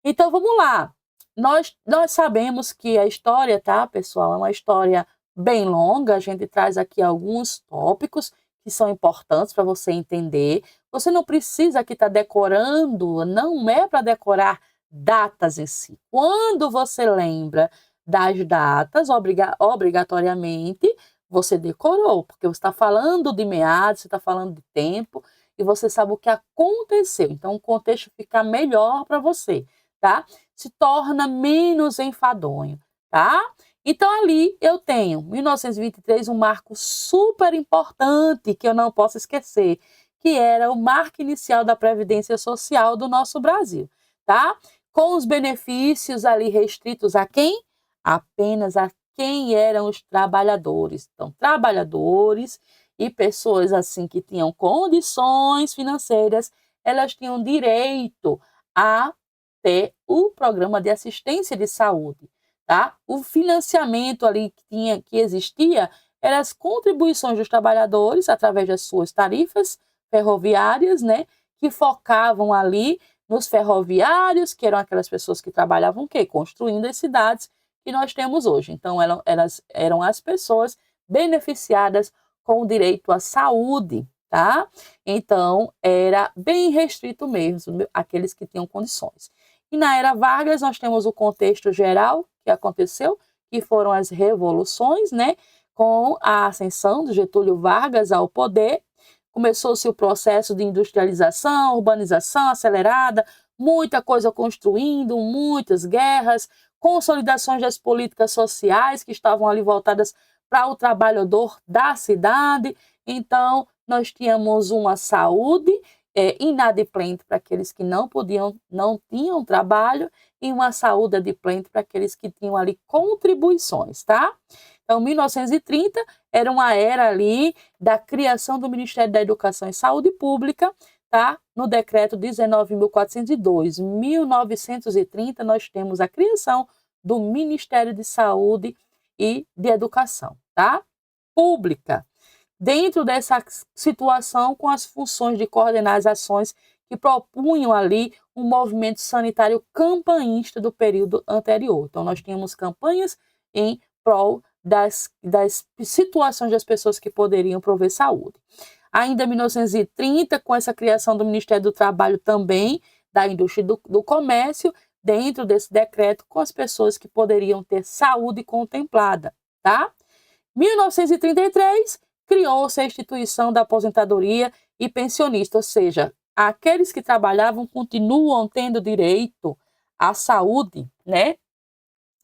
Então, vamos lá. Nós sabemos que a história, tá, pessoal, é uma história bem longa. A gente traz aqui alguns tópicos que são importantes para você entender. Você não precisa aqui estar decorando, não é para decorar datas em si. Quando você lembra das datas, obrigatoriamente, você decorou, porque você está falando de meados, você está falando de tempo, e você sabe o que aconteceu. Então, o contexto fica melhor para você, tá? Se torna menos enfadonho, tá? Então, ali eu tenho, 1923, um marco super importante que eu não posso esquecer, que era o marco inicial da Previdência Social do nosso Brasil, tá? Com os benefícios ali restritos a quem? Apenas a quem eram os trabalhadores. Então, trabalhadores e pessoas assim que tinham condições financeiras, elas tinham direito a ter o programa de assistência de saúde, tá? O financiamento ali que existia eram as contribuições dos trabalhadores através das suas tarifas ferroviárias, né, que focavam ali nos ferroviários, que eram aquelas pessoas que trabalhavam o quê? Construindo as cidades que nós temos hoje. Então, elas eram as pessoas beneficiadas com o direito à saúde, tá? Então, era bem restrito mesmo, aqueles que tinham condições. E na era Vargas, nós temos o contexto geral que aconteceu, que foram as revoluções, né? Com a ascensão de Getúlio Vargas ao poder, começou-se o processo de industrialização, urbanização acelerada, muita coisa construindo, muitas guerras, consolidações das políticas sociais que estavam ali voltadas para o trabalhador da cidade. Então, nós tínhamos uma saúde inadimplente para aqueles que não tinham trabalho, e uma saúde adimplente para aqueles que tinham ali contribuições, tá? Então, 1930 era uma era ali da criação do Ministério da Educação e Saúde Pública, tá? No decreto 19.402. 1930 nós temos a criação do Ministério de Saúde e de Educação, tá? Pública. Dentro dessa situação, com as funções de coordenar as ações que propunham ali um movimento sanitário campanhista do período anterior. Então, nós tínhamos campanhas em prol das situações das pessoas que poderiam prover saúde. Ainda em 1930, com essa criação do Ministério do Trabalho também, da Indústria e do Comércio, dentro desse decreto, com as pessoas que poderiam ter saúde contemplada, tá? 1933, criou-se a instituição da aposentadoria e pensionista, ou seja, aqueles que trabalhavam continuam tendo direito à saúde, né?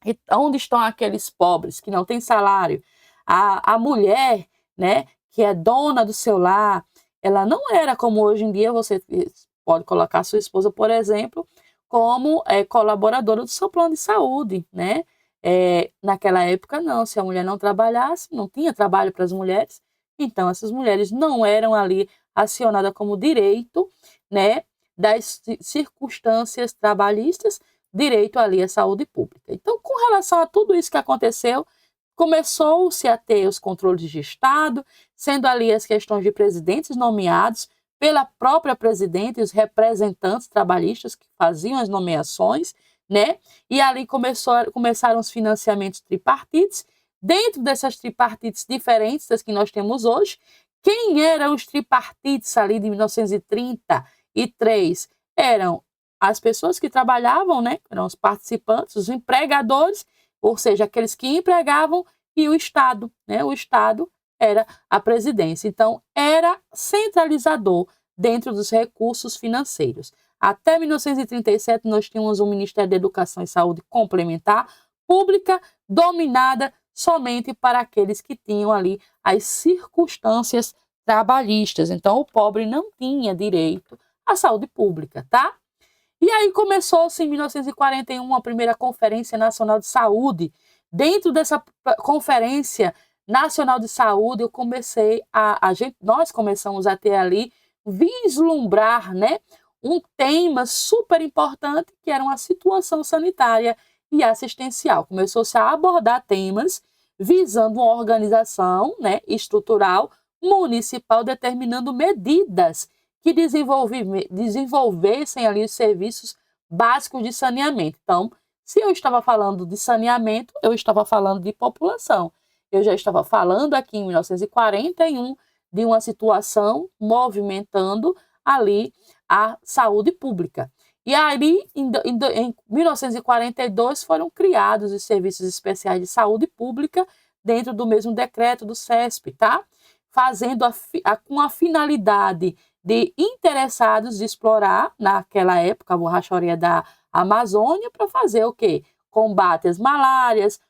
E onde estão aqueles pobres que não têm salário? A mulher, né, que é dona do seu lar, ela não era como hoje em dia, você pode colocar sua esposa, por exemplo, como colaboradora do seu plano de saúde, né? Naquela época, não. Se a mulher não trabalhasse, não tinha trabalho para as mulheres, então essas mulheres não eram ali acionadas como direito, né, das circunstâncias trabalhistas, direito ali à saúde pública. Então, com relação a tudo isso que aconteceu, começou-se a ter os controles de Estado, sendo ali as questões de presidentes nomeados pela própria presidente e os representantes trabalhistas que faziam as nomeações, né? E ali começaram os financiamentos tripartites. Dentro dessas tripartites diferentes das que nós temos hoje, quem eram os tripartites ali de 1933? Eram as pessoas que trabalhavam, né? Eram os participantes, os empregadores, ou seja, aqueles que empregavam, e o Estado, né? O Estado era a presidência. Então, era centralizador dentro dos recursos financeiros. Até 1937, nós tínhamos um Ministério da Educação e Saúde complementar, pública, dominada somente para aqueles que tinham ali as circunstâncias trabalhistas. Então, o pobre não tinha direito à saúde pública, tá? E aí começou-se em 1941 a primeira Conferência Nacional de Saúde. Dentro dessa Conferência Nacional de Saúde, nós começamos a ter ali, vislumbrar, né, um tema super importante, que era uma situação sanitária e assistencial. Começou-se a abordar temas visando uma organização, né, estrutural municipal, determinando medidas que desenvolvessem ali os serviços básicos de saneamento. Então, se eu estava falando de saneamento, eu estava falando de população. Eu já estava falando aqui em 1941 de uma situação movimentando ali a saúde pública. E aí, em 1942, foram criados os serviços especiais de saúde pública dentro do mesmo decreto do CESP, tá? Fazendo com a finalidade de interessados de explorar, naquela época, a borracharia da Amazônia, para fazer o quê? Combate às malárias,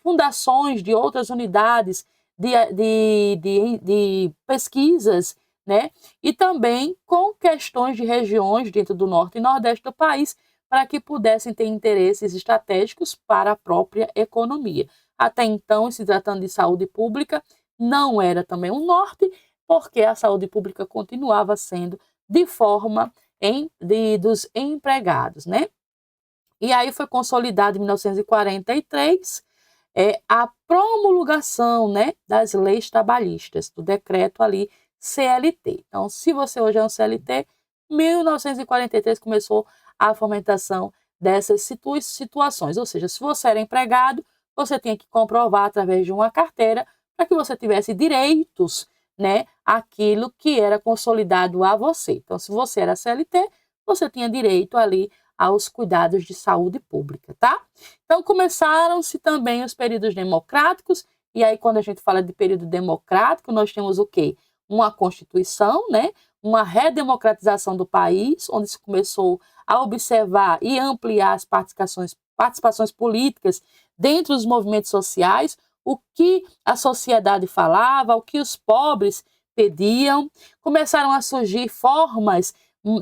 fundações de outras unidades de pesquisas, né? E também com questões de regiões dentro do norte e nordeste do país, para que pudessem ter interesses estratégicos para a própria economia. Até então, se tratando de saúde pública, não era também o norte, porque a saúde pública continuava sendo de forma dos empregados, né? E aí foi consolidado em 1943 a promulgação, né, das leis trabalhistas, do decreto ali CLT. Então, se você hoje é um CLT, 1943 começou a fomentação dessas situações. Ou seja, se você era empregado, você tinha que comprovar através de uma carteira para que você tivesse direitos, né, aquilo que era consolidado a você. Então, se você era CLT, você tinha direito ali aos cuidados de saúde pública, tá? Então, começaram-se também os períodos democráticos, e aí quando a gente fala de período democrático, nós temos o quê? Uma Constituição, né? Uma redemocratização do país, onde se começou a observar e ampliar as participações políticas dentro dos movimentos sociais, o que a sociedade falava, o que os pobres pediam. Começaram a surgir formas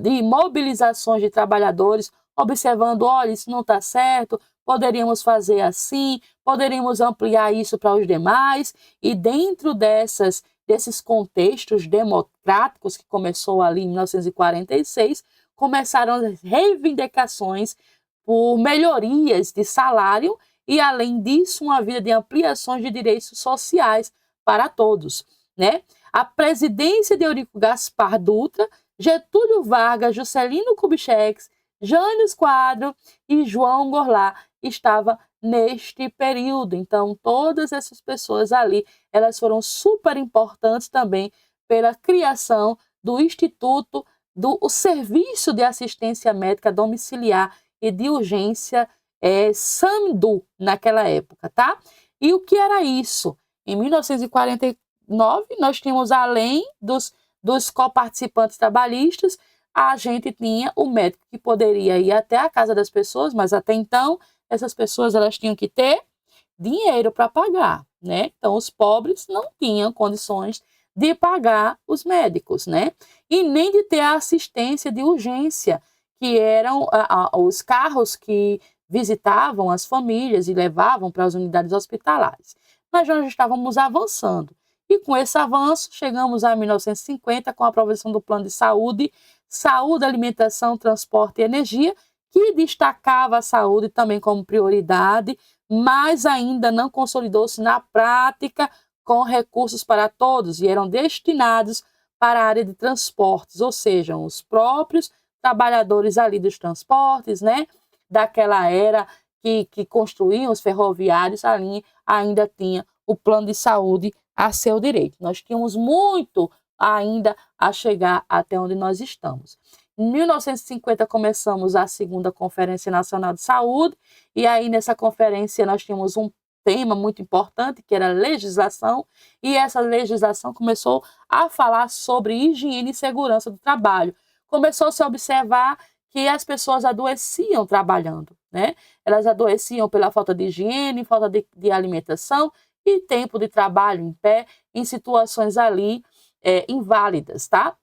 de mobilizações de trabalhadores, observando, olha, isso não está certo, poderíamos fazer assim, poderíamos ampliar isso para os demais, e dentro desses contextos democráticos, que começou ali em 1946, começaram as reivindicações por melhorias de salário e, além disso, uma vida de ampliações de direitos sociais para todos, né? A presidência de Eurico Gaspar Dutra, Getúlio Vargas, Juscelino Kubitschek, Jânio Quadros e João Goulart estava neste período. Então, todas essas pessoas ali, elas foram super importantes também pela criação do Instituto do Serviço de Assistência Médica Domiciliar e de Urgência SAMDU, naquela época, tá? E o que era isso? Em 1949, nós tínhamos, além dos coparticipantes trabalhistas, a gente tinha o médico que poderia ir até a casa das pessoas, mas até então essas pessoas elas tinham que ter dinheiro para pagar, né? Então os pobres não tinham condições de pagar os médicos, né? E nem de ter a assistência de urgência, que eram os carros que visitavam as famílias e levavam para as unidades hospitalares. Nós já estávamos avançando. E com esse avanço, chegamos a 1950 com a aprovação do Plano de Saúde, Alimentação, Transporte e Energia, que destacava a saúde também como prioridade, mas ainda não consolidou-se na prática com recursos para todos e eram destinados para a área de transportes, ou seja, os próprios trabalhadores ali dos transportes, né, daquela era que construíam os ferroviários, ali ainda tinha o plano de saúde a seu direito. Nós tínhamos muito ainda a chegar até onde nós estamos. Em 1950 começamos a segunda Conferência Nacional de Saúde, e aí nessa conferência nós tínhamos um tema muito importante, que era a legislação, e essa legislação começou a falar sobre higiene e segurança do trabalho. Começou-se a observar que as pessoas adoeciam trabalhando, né? Elas adoeciam pela falta de higiene, falta de alimentação e tempo de trabalho em pé, em situações ali inválidas, tá?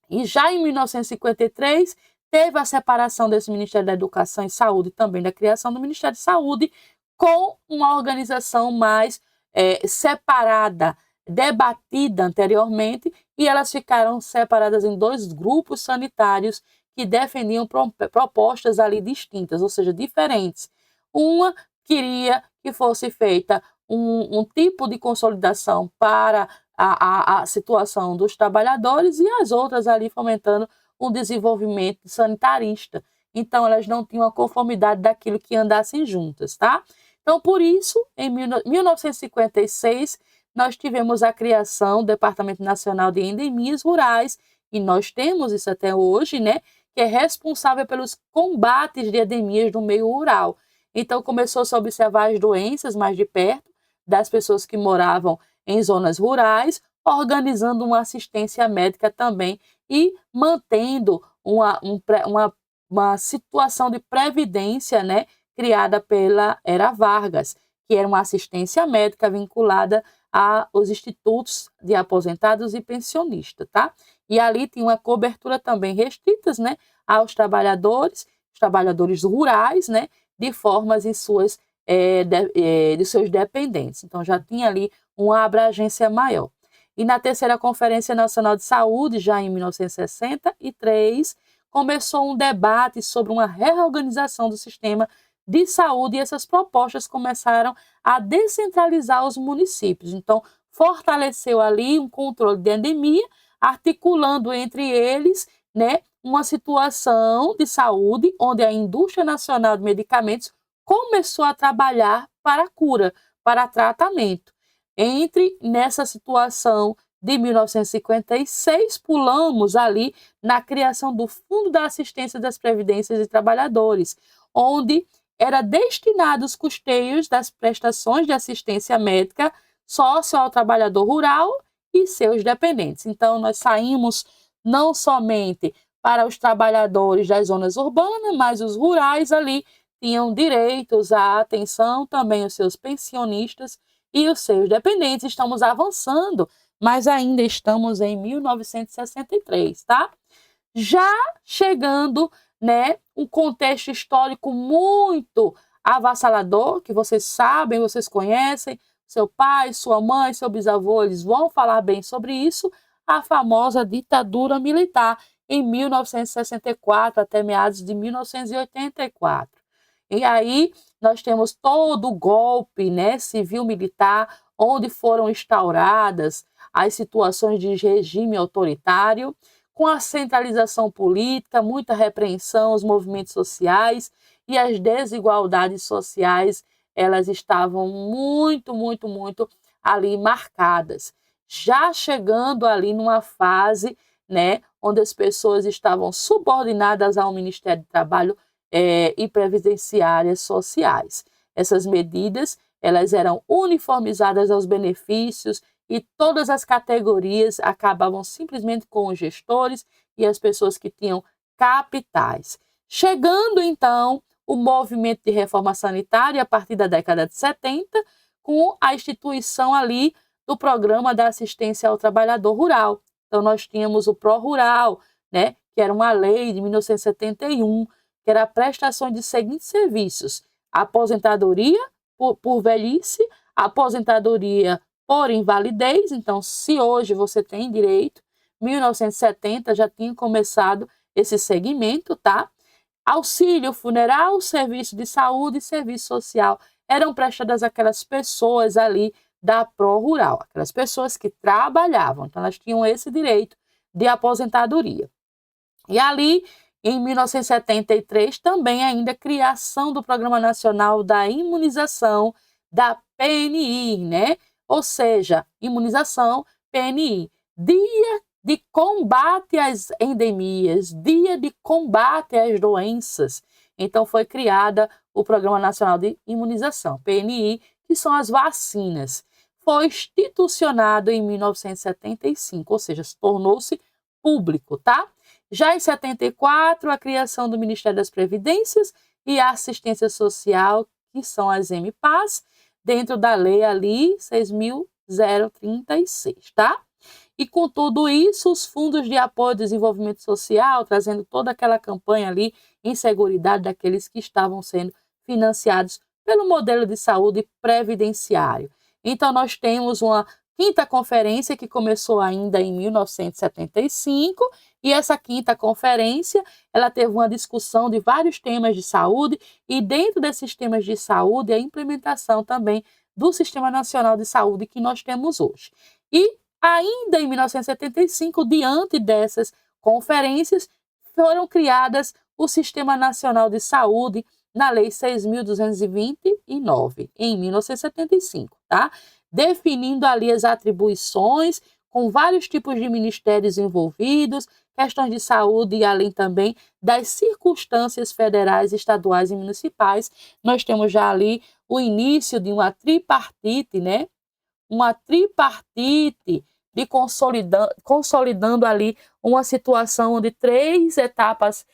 E já em 1953, teve a separação desse Ministério da Educação e Saúde e também da criação do Ministério de Saúde, com uma organização mais separada, debatida anteriormente, e elas ficaram separadas em dois grupos sanitários que defendiam propostas ali distintas, ou seja, diferentes. Uma queria que fosse feita um tipo de consolidação para a situação dos trabalhadores e as outras ali fomentando um desenvolvimento sanitarista. Então, elas não tinham a conformidade daquilo que andassem juntas, tá? Então, por isso, em 1956, nós tivemos a criação do Departamento Nacional de Endemias Rurais, e nós temos isso até hoje, né? Que é responsável pelos combates de endemias no meio rural. Então, começou-se a observar as doenças mais de perto das pessoas que moravam em zonas rurais, organizando uma assistência médica também e mantendo uma situação de previdência, né, criada pela Era Vargas, que era uma assistência médica vinculada aos institutos de aposentados e pensionistas, tá? E ali tinha uma cobertura também restrita, né, aos trabalhadores, os trabalhadores rurais, né, de formas em suas de seus dependentes. Então, já tinha ali uma abrangência maior. E na terceira Conferência Nacional de Saúde, já em 1963, começou um debate sobre uma reorganização do sistema de saúde e essas propostas começaram a descentralizar os municípios. Então, fortaleceu ali um controle de endemia, articulando entre eles, né, uma situação de saúde onde a indústria nacional de medicamentos começou a trabalhar para a cura, para tratamento. Entre nessa situação de 1956, pulamos ali na criação do Fundo da Assistência das Previdências e Trabalhadores, onde era destinado os custeios das prestações de assistência médica sócio ao trabalhador rural e seus dependentes. Então, nós saímos não somente para os trabalhadores das zonas urbanas, mas os rurais ali tinham direitos à atenção, também os seus pensionistas e os seus dependentes. Estamos avançando, mas ainda estamos em 1963, tá? Já chegando, né, um contexto histórico muito avassalador, que vocês sabem, vocês conhecem, seu pai, sua mãe, seu bisavô, eles vão falar bem sobre isso, a famosa ditadura militar, em 1964 até meados de 1984. E aí nós temos todo o golpe, né, civil-militar, onde foram instauradas as situações de regime autoritário, com a centralização política, muita repreensão aos movimentos sociais e as desigualdades sociais, elas estavam muito ali marcadas. Já chegando ali numa fase, né, onde as pessoas estavam subordinadas ao Ministério do Trabalho e Previdenciárias Sociais. Essas medidas, elas eram uniformizadas aos benefícios e todas as categorias acabavam simplesmente com os gestores e as pessoas que tinham capitais. Chegando, então, o movimento de reforma sanitária a partir da década de 70, com a instituição ali do Programa da Assistência ao Trabalhador Rural. Então, nós tínhamos o Pró-Rural, né, que era uma lei de 1971, que era a prestação de seguintes serviços: aposentadoria por velhice, aposentadoria por invalidez. Então, se hoje você tem direito, 1970 já tinha começado esse segmento, tá? Auxílio funeral, serviço de saúde e serviço social eram prestadas àquelas pessoas ali da Pró-Rural, aquelas pessoas que trabalhavam, então elas tinham esse direito de aposentadoria. E ali, em 1973, também ainda criação do Programa Nacional da Imunização, da PNI, né? Ou seja, imunização, PNI, Dia de Combate às Endemias, Dia de Combate às Doenças. Então, foi criada o Programa Nacional de Imunização, PNI, que são as vacinas. Foi institucionado em 1975, ou seja, tornou-se público, tá? Já em 74, a criação do Ministério das Previdências e Assistência Social, que são as MPAS, dentro da lei ali 6.036, tá? E com tudo isso, os fundos de apoio ao desenvolvimento social, trazendo toda aquela campanha ali em seguridade daqueles que estavam sendo financiados pelo modelo de saúde previdenciário. Então, nós temos uma quinta conferência que começou ainda em 1975, e essa quinta conferência, ela teve uma discussão de vários temas de saúde, e dentro desses temas de saúde, a implementação também do Sistema Nacional de Saúde que nós temos hoje. E ainda em 1975, diante dessas conferências, foram criadas o Sistema Nacional de Saúde na Lei 6.229, em 1975, tá? Definindo ali as atribuições, com vários tipos de ministérios envolvidos, questões de saúde e além também das circunstâncias federais, estaduais e municipais. Nós temos já ali o início de uma tripartite, né? Uma tripartite de consolidando ali uma situação onde 3 etapas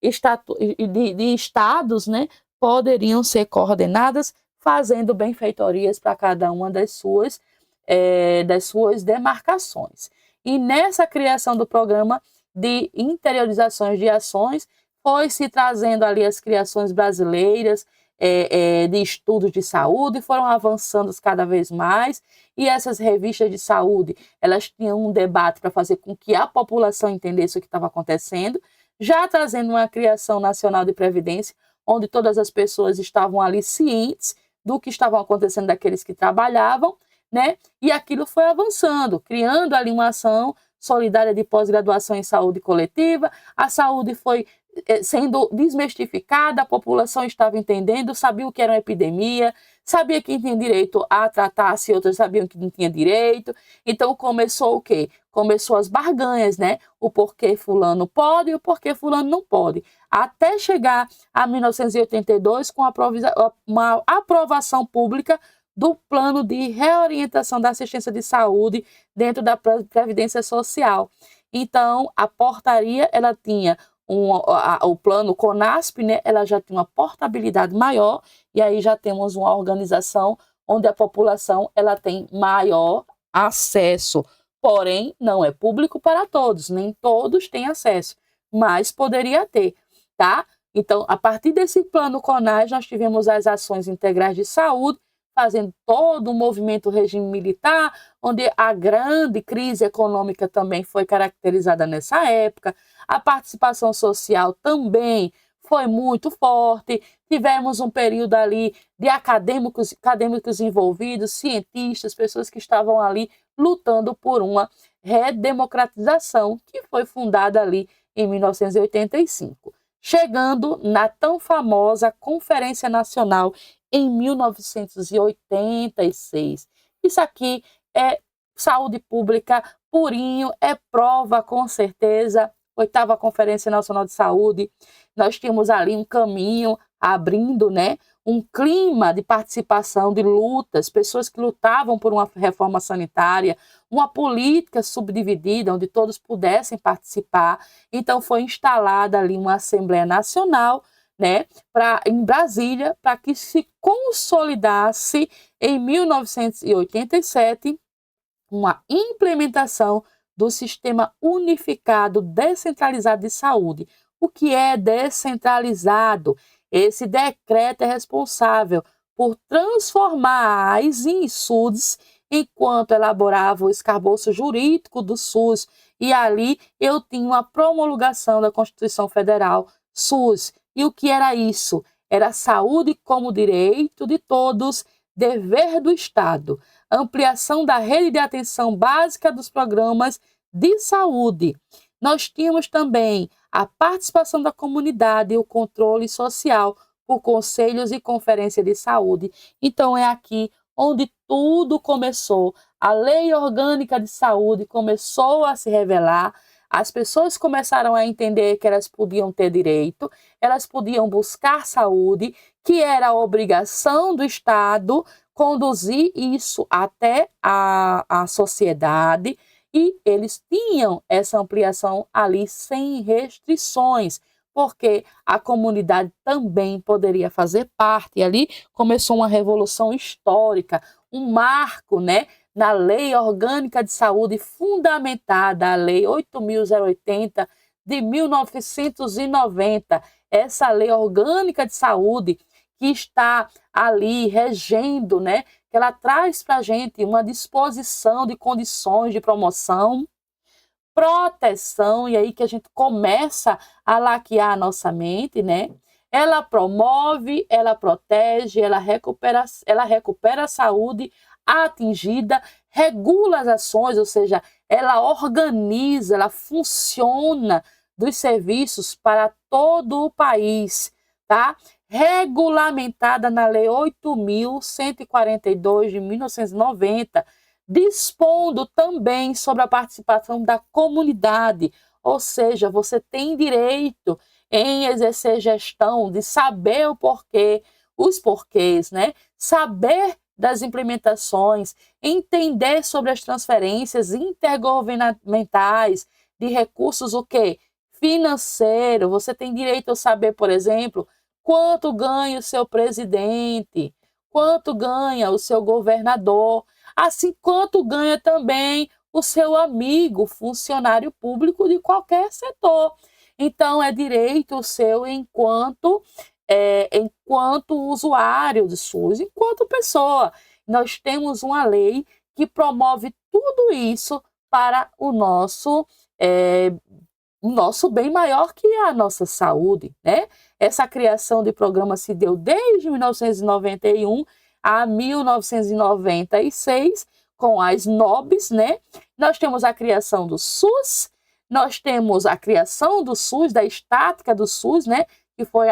de estados, né, poderiam ser coordenadas, fazendo benfeitorias para cada uma das suas demarcações. E nessa criação do programa de interiorizações de ações, foi se trazendo ali as criações brasileiras, de estudos de saúde, foram avançando cada vez mais, e essas revistas de saúde, elas tinham um debate para fazer com que a população entendesse o que estava acontecendo, já trazendo uma criação nacional de previdência, onde todas as pessoas estavam ali cientes do que estava acontecendo daqueles que trabalhavam, né? E aquilo foi avançando, criando ali uma ação solidária de pós-graduação em saúde coletiva, a saúde foi sendo desmistificada, a população estava entendendo, sabia o que era uma epidemia, sabia quem tinha direito a tratar, se outros sabiam que não tinha direito. Então começou o quê? Começou as barganhas, né? O porquê fulano pode e o porquê fulano não pode. Até chegar a 1982 com uma aprovação pública do plano de reorientação da assistência de saúde dentro da Previdência Social. Então, a portaria, ela tinha o plano CONASP, né, ela já tinha uma portabilidade maior, e aí já temos uma organização onde a população ela tem maior acesso. Porém, não é público para todos, nem todos têm acesso, mas poderia ter, tá? Então, a partir desse plano CONAS, nós tivemos as ações integrais de saúde, fazendo todo o movimento regime militar, onde a grande crise econômica também foi caracterizada nessa época. A participação social também foi muito forte. Tivemos um período ali de acadêmicos envolvidos, cientistas, pessoas que estavam ali lutando por uma redemocratização que foi fundada ali em 1985. Chegando na tão famosa Conferência Nacional em 1986. Isso aqui é saúde pública purinho, é prova com certeza. 8ª Conferência Nacional de Saúde, nós tínhamos ali um caminho abrindo, né? Um clima de participação, de lutas, pessoas que lutavam por uma reforma sanitária, uma política subdividida, onde todos pudessem participar. Então, foi instalada ali uma Assembleia Nacional, né, em Brasília, para que se consolidasse em 1987 uma implementação do Sistema Unificado Descentralizado de Saúde. O que é descentralizado? Esse decreto é responsável por transformar a AIS em SUDS, enquanto elaborava o escabouço jurídico do SUS, e ali eu tinha uma promulgação da Constituição Federal SUS. E o que era isso? Era saúde como direito de todos, dever do Estado, ampliação da rede de atenção básica dos programas de saúde. Nós tínhamos também a participação da comunidade e o controle social por conselhos e conferência de saúde. Então, é aqui onde tudo começou. A Lei Orgânica de Saúde começou a se revelar, as pessoas começaram a entender que elas podiam ter direito, elas podiam buscar saúde, que era a obrigação do Estado conduzir isso até a sociedade, e eles tinham essa ampliação ali sem restrições, porque a comunidade também poderia fazer parte. E ali começou uma revolução histórica, um marco, né, na Lei Orgânica de Saúde, fundamentada, a Lei 8.080 de 1990. Essa Lei Orgânica de Saúde que está ali regendo, né, que ela traz para a gente uma disposição de condições de promoção, proteção, e aí que a gente começa a laquear a nossa mente, né? Ela promove, ela protege, ela recupera a saúde atingida, regula as ações, ou seja, ela organiza, ela funciona dos serviços para todo o país, tá? Regulamentada na Lei 8.142 de 1990, dispondo também sobre a participação da comunidade, ou seja, você tem direito em exercer gestão, de saber o porquê, os porquês, né? Saber das implementações, entender sobre as transferências intergovernamentais de recursos, o quê? Financeiro. Você tem direito a saber, por exemplo, quanto ganha o seu presidente, quanto ganha o seu governador, assim quanto ganha também o seu amigo, funcionário público de qualquer setor. Então, é direito seu enquanto usuário do SUS, enquanto pessoa. Nós temos uma lei que promove tudo isso para o nosso bem maior, que é a nossa saúde, né? Essa criação de programa se deu desde 1991 a 1996, com as NOBs, né? Nós temos a criação do SUS, nós temos a criação do SUS, da estática do SUS, né? Que foi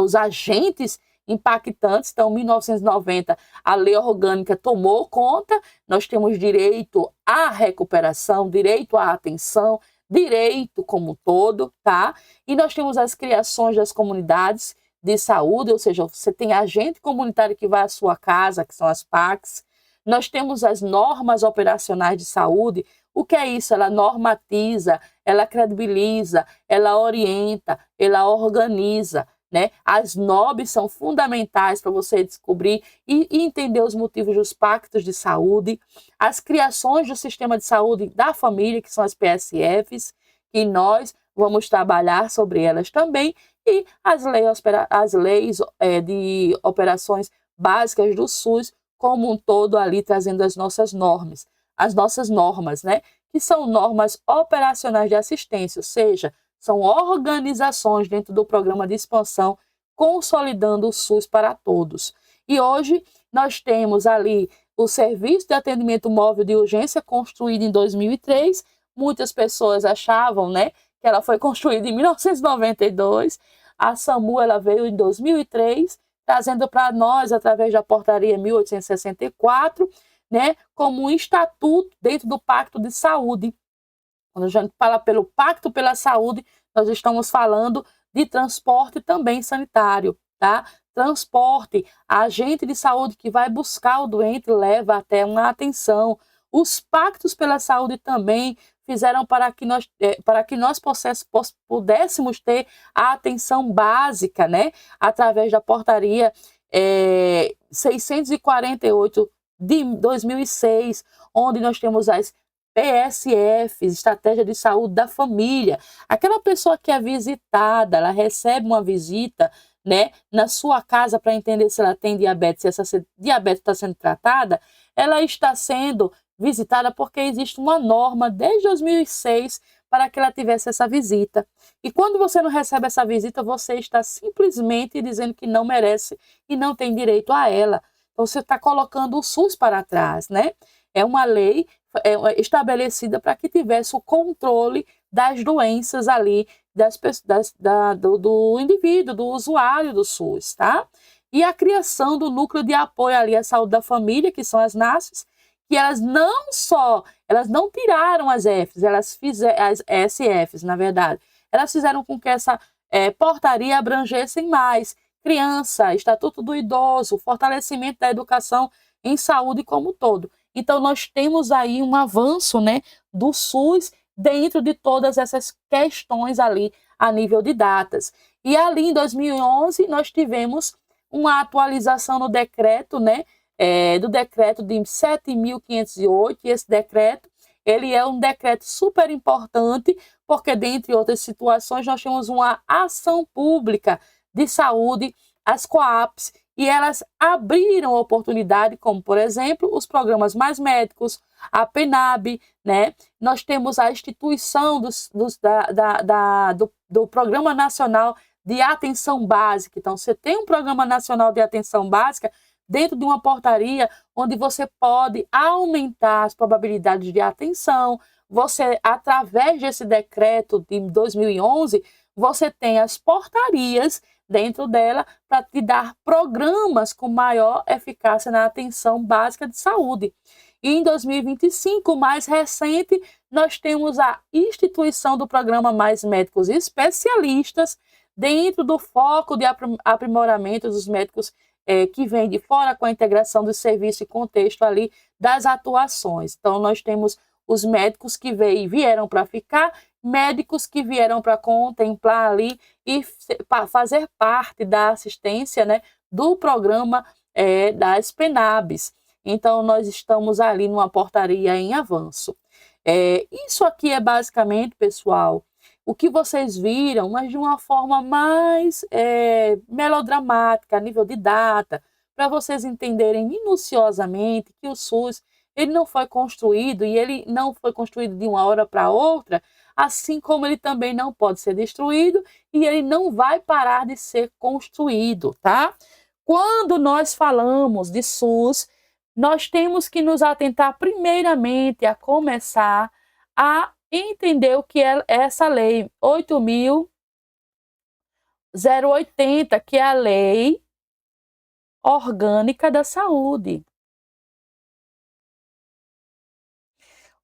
os agentes impactantes. Então, em 1990, a lei orgânica tomou conta, nós temos direito à recuperação, direito à atenção, direito como um todo, tá? E nós temos as criações das comunidades de saúde, ou seja, você tem agente comunitário que vai à sua casa, que são as PACs. Nós temos as normas operacionais de saúde. O que é isso? Ela normatiza, ela credibiliza, ela orienta, ela organiza, né? As NOBs são fundamentais para você descobrir e entender os motivos dos pactos de saúde, as criações do sistema de saúde da família, que são as PSFs, que nós vamos trabalhar sobre elas também, e as leis de operações básicas do SUS, como um todo ali trazendo as nossas normas, né? Que são normas operacionais de assistência, ou seja, são organizações dentro do programa de expansão consolidando o SUS para todos. E hoje nós temos ali o Serviço de Atendimento Móvel de Urgência construído em 2003. Muitas pessoas achavam, né, que ela foi construída em 1992. A SAMU ela veio em 2003, trazendo para nós, através da portaria 1864, né, como um estatuto dentro do Pacto de Saúde. Quando a gente fala pelo Pacto pela Saúde, nós estamos falando de transporte também sanitário, tá? Transporte, agente de saúde que vai buscar o doente, leva até uma atenção. Os pactos pela saúde também fizeram para que nós pudéssemos ter a atenção básica, né? Através da portaria 648 de 2006, onde nós temos as PSFs, Estratégia de Saúde da Família. Aquela pessoa que é visitada, ela recebe uma visita, né, na sua casa para entender se ela tem diabetes, se essa diabetes está sendo tratada, ela está sendo visitada porque existe uma norma desde 2006 para que ela tivesse essa visita. E quando você não recebe essa visita, você está simplesmente dizendo que não merece e não tem direito a ela. Então, você está colocando o SUS para trás, né? É uma lei estabelecida para que tivesse o controle das doenças ali do indivíduo, do usuário do SUS, tá? E a criação do núcleo de apoio ali à saúde da família, que são as NASFs, que elas não tiraram as Fs, elas fizeram as SFs, na verdade. Elas fizeram com que essa portaria abrangessem mais criança, Estatuto do Idoso, fortalecimento da educação em saúde como um todo. Então, nós temos aí um avanço, né, do SUS dentro de todas essas questões ali a nível de datas. E ali em 2011, nós tivemos uma atualização no decreto, né, do decreto de 7.508, e esse decreto, ele é um decreto super importante, porque, dentre outras situações, nós temos uma ação pública de saúde, as COAPs, e elas abriram oportunidade, como, por exemplo, os programas Mais Médicos, a PENAB, né? Nós temos a instituição do Programa Nacional de Atenção Básica. Então, você tem um Programa Nacional de Atenção Básica dentro de uma portaria onde você pode aumentar as probabilidades de atenção. Você, através desse decreto de 2011, você tem as portarias dentro dela para te dar programas com maior eficácia na atenção básica de saúde. E em 2025, mais recente, nós temos a instituição do programa Mais Médicos Especialistas dentro do foco de aprimoramento dos médicos que vem de fora, com a integração do serviço e contexto ali das atuações. Então, nós temos os médicos que vieram para ficar, médicos que vieram para contemplar ali e fazer parte da assistência, né, do programa das PENABs. Então, nós estamos ali numa portaria em avanço. Isso aqui é basicamente, pessoal, o que vocês viram, mas de uma forma mais melodramática, a nível de data, para vocês entenderem minuciosamente que o SUS ele não foi construído, e ele não foi construído de uma hora para outra, assim como ele também não pode ser destruído e ele não vai parar de ser construído, tá? Quando nós falamos de SUS, nós temos que nos atentar primeiramente a começar a entender o que é essa lei 8.080, que é a Lei Orgânica da Saúde.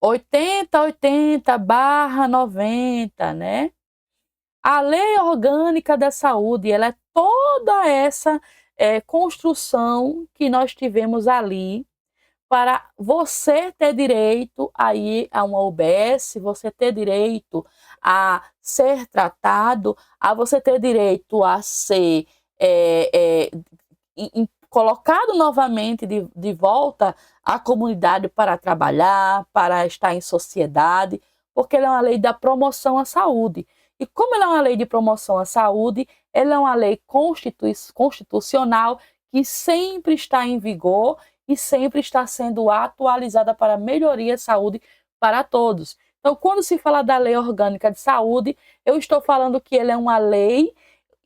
80/90, né? A Lei Orgânica da Saúde, ela é toda essa construção que nós tivemos ali para você ter direito a ir a uma UBS, você ter direito a ser tratado, a você ter direito a ser colocado novamente de volta à comunidade para trabalhar, para estar em sociedade, porque ela é uma lei da promoção à saúde. E como ela é uma lei de promoção à saúde, ela é uma lei constitucional que sempre está em vigor e sempre está sendo atualizada para melhoria da saúde para todos. Então, quando se fala da Lei Orgânica de Saúde, eu estou falando que ela é uma lei,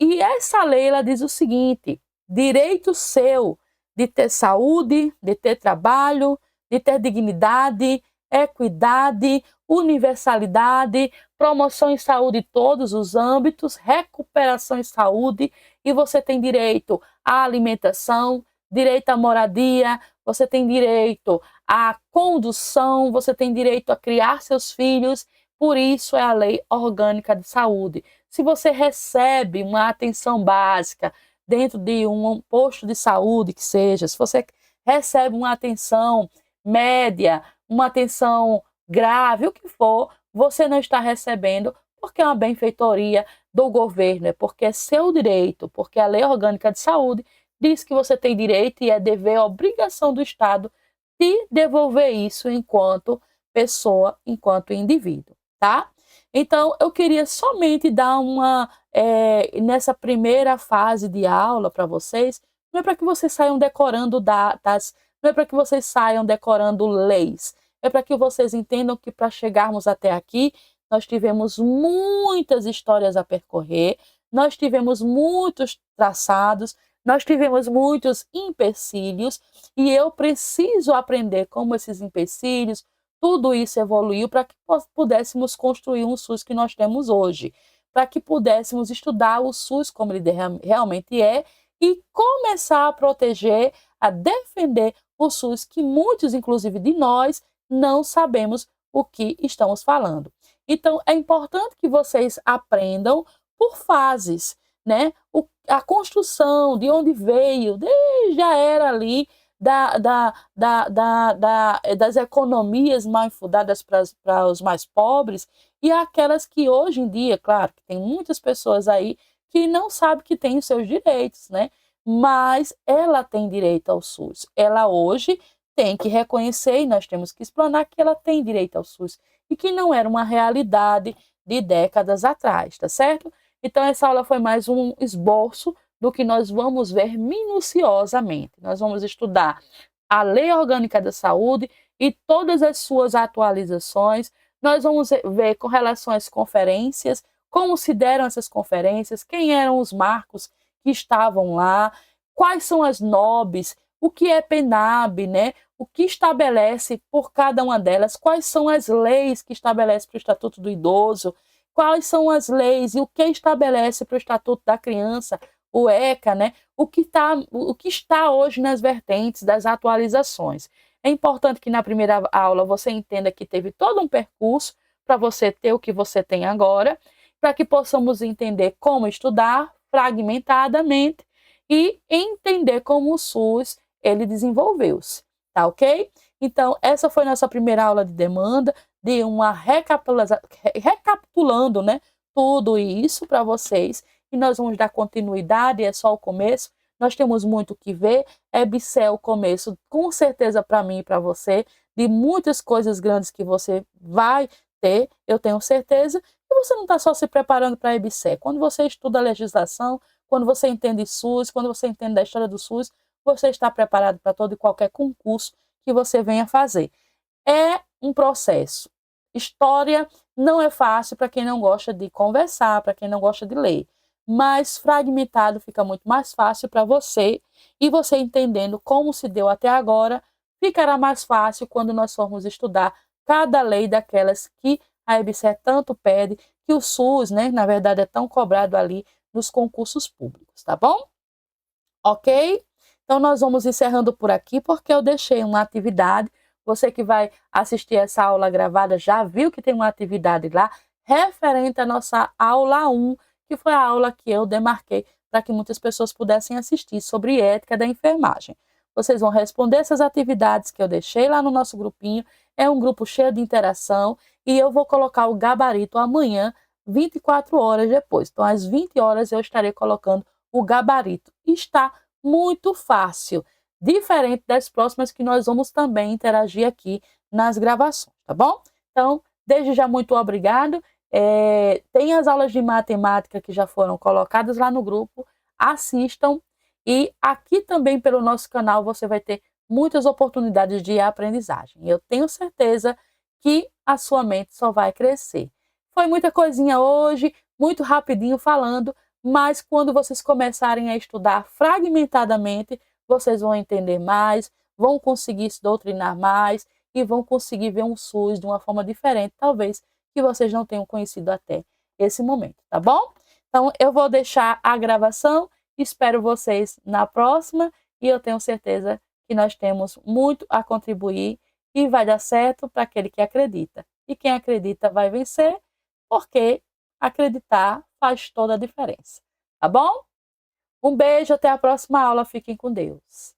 e essa lei ela diz o seguinte: direito seu de ter saúde, de ter trabalho, de ter dignidade, equidade, universalidade, promoção em saúde em todos os âmbitos, recuperação em saúde, e você tem direito à alimentação, direito à moradia, você tem direito à condução, você tem direito a criar seus filhos. Por isso é a Lei Orgânica de Saúde. Se você recebe uma atenção básica dentro de um posto de saúde que seja, se você recebe uma atenção média, uma atenção grave, o que for, você não está recebendo porque é uma benfeitoria do governo, é porque é seu direito, porque a Lei Orgânica de Saúde diz que você tem direito e é dever, obrigação do Estado de devolver isso enquanto pessoa, enquanto indivíduo, tá? Então, eu queria somente dar nessa primeira fase de aula para vocês, não é para que vocês saiam decorando datas, não é para que vocês saiam decorando leis, é para que vocês entendam que para chegarmos até aqui, nós tivemos muitas histórias a percorrer, nós tivemos muitos traçados, nós tivemos muitos empecilhos, e eu preciso aprender como esses empecilhos, tudo isso evoluiu para que pudéssemos construir um SUS que nós temos hoje, para que pudéssemos estudar o SUS como ele realmente é e começar a proteger, a defender o SUS, que muitos, inclusive de nós, não sabemos o que estamos falando. Então, é importante que vocês aprendam por fases, né? A construção, de onde veio, desde a era ali das economias mal fundadas para os mais pobres, e aquelas que hoje em dia, claro, que tem muitas pessoas aí que não sabem que têm os seus direitos, né? Mas ela tem direito ao SUS. Ela hoje tem que reconhecer, e nós temos que explanar que ela tem direito ao SUS, e que não era uma realidade de décadas atrás, tá certo? Então, essa aula foi mais um esboço do que nós vamos ver minuciosamente. Nós vamos estudar a Lei Orgânica da Saúde e todas as suas atualizações. Nós vamos ver com relação às conferências, como se deram essas conferências, quem eram os marcos que estavam lá, quais são as NOBs, o que é PENAB, né? O que estabelece por cada uma delas, quais são as leis que estabelece para o Estatuto do Idoso, quais são as leis e o que estabelece para o Estatuto da Criança, o ECA, né? O que está hoje nas vertentes das atualizações. É importante que na primeira aula você entenda que teve todo um percurso para você ter o que você tem agora, para que possamos entender como estudar fragmentadamente e entender como o SUS ele desenvolveu-se, tá ok? Então, essa foi nossa primeira aula de demanda, de uma recapitulando, né, tudo isso para vocês, e nós vamos dar continuidade, é só o começo, nós temos muito o que ver, EBSER é o começo, com certeza para mim e para você, de muitas coisas grandes que você vai ter, eu tenho certeza, e você não está só se preparando para a EBSER, quando você estuda a legislação, quando você entende SUS, quando você entende da história do SUS, você está preparado para todo e qualquer concurso que você venha fazer. É um processo. História não é fácil para quem não gosta de conversar, para quem não gosta de ler, mas fragmentado fica muito mais fácil para você, e você entendendo como se deu até agora, ficará mais fácil quando nós formos estudar cada lei daquelas que a EBSER tanto pede, que o SUS, né, na verdade, é tão cobrado ali nos concursos públicos, tá bom? Ok? Então, nós vamos encerrando por aqui, porque eu deixei uma atividade. Você que vai assistir essa aula gravada já viu que tem uma atividade lá referente à nossa aula 1, que foi a aula que eu demarquei para que muitas pessoas pudessem assistir sobre ética da enfermagem. Vocês vão responder essas atividades que eu deixei lá no nosso grupinho. É um grupo cheio de interação e eu vou colocar o gabarito amanhã, 24 horas depois. Então, às 20 horas eu estarei colocando o gabarito. Está muito fácil, diferente das próximas que nós vamos também interagir aqui nas gravações, tá bom? Então, desde já, muito obrigado. Tem as aulas de matemática que já foram colocadas lá no grupo, assistam. E aqui também pelo nosso canal você vai ter muitas oportunidades de aprendizagem. Eu tenho certeza que a sua mente só vai crescer. Foi muita coisinha hoje, muito rapidinho falando, mas quando vocês começarem a estudar fragmentadamente, vocês vão entender mais, vão conseguir se doutrinar mais e vão conseguir ver um SUS de uma forma diferente, talvez, que vocês não tenham conhecido até esse momento, tá bom? Então, eu vou deixar a gravação, espero vocês na próxima e eu tenho certeza que nós temos muito a contribuir e vai dar certo para aquele que acredita. E quem acredita vai vencer, porque acreditar faz toda a diferença. Tá bom? Um beijo, até a próxima aula. Fiquem com Deus.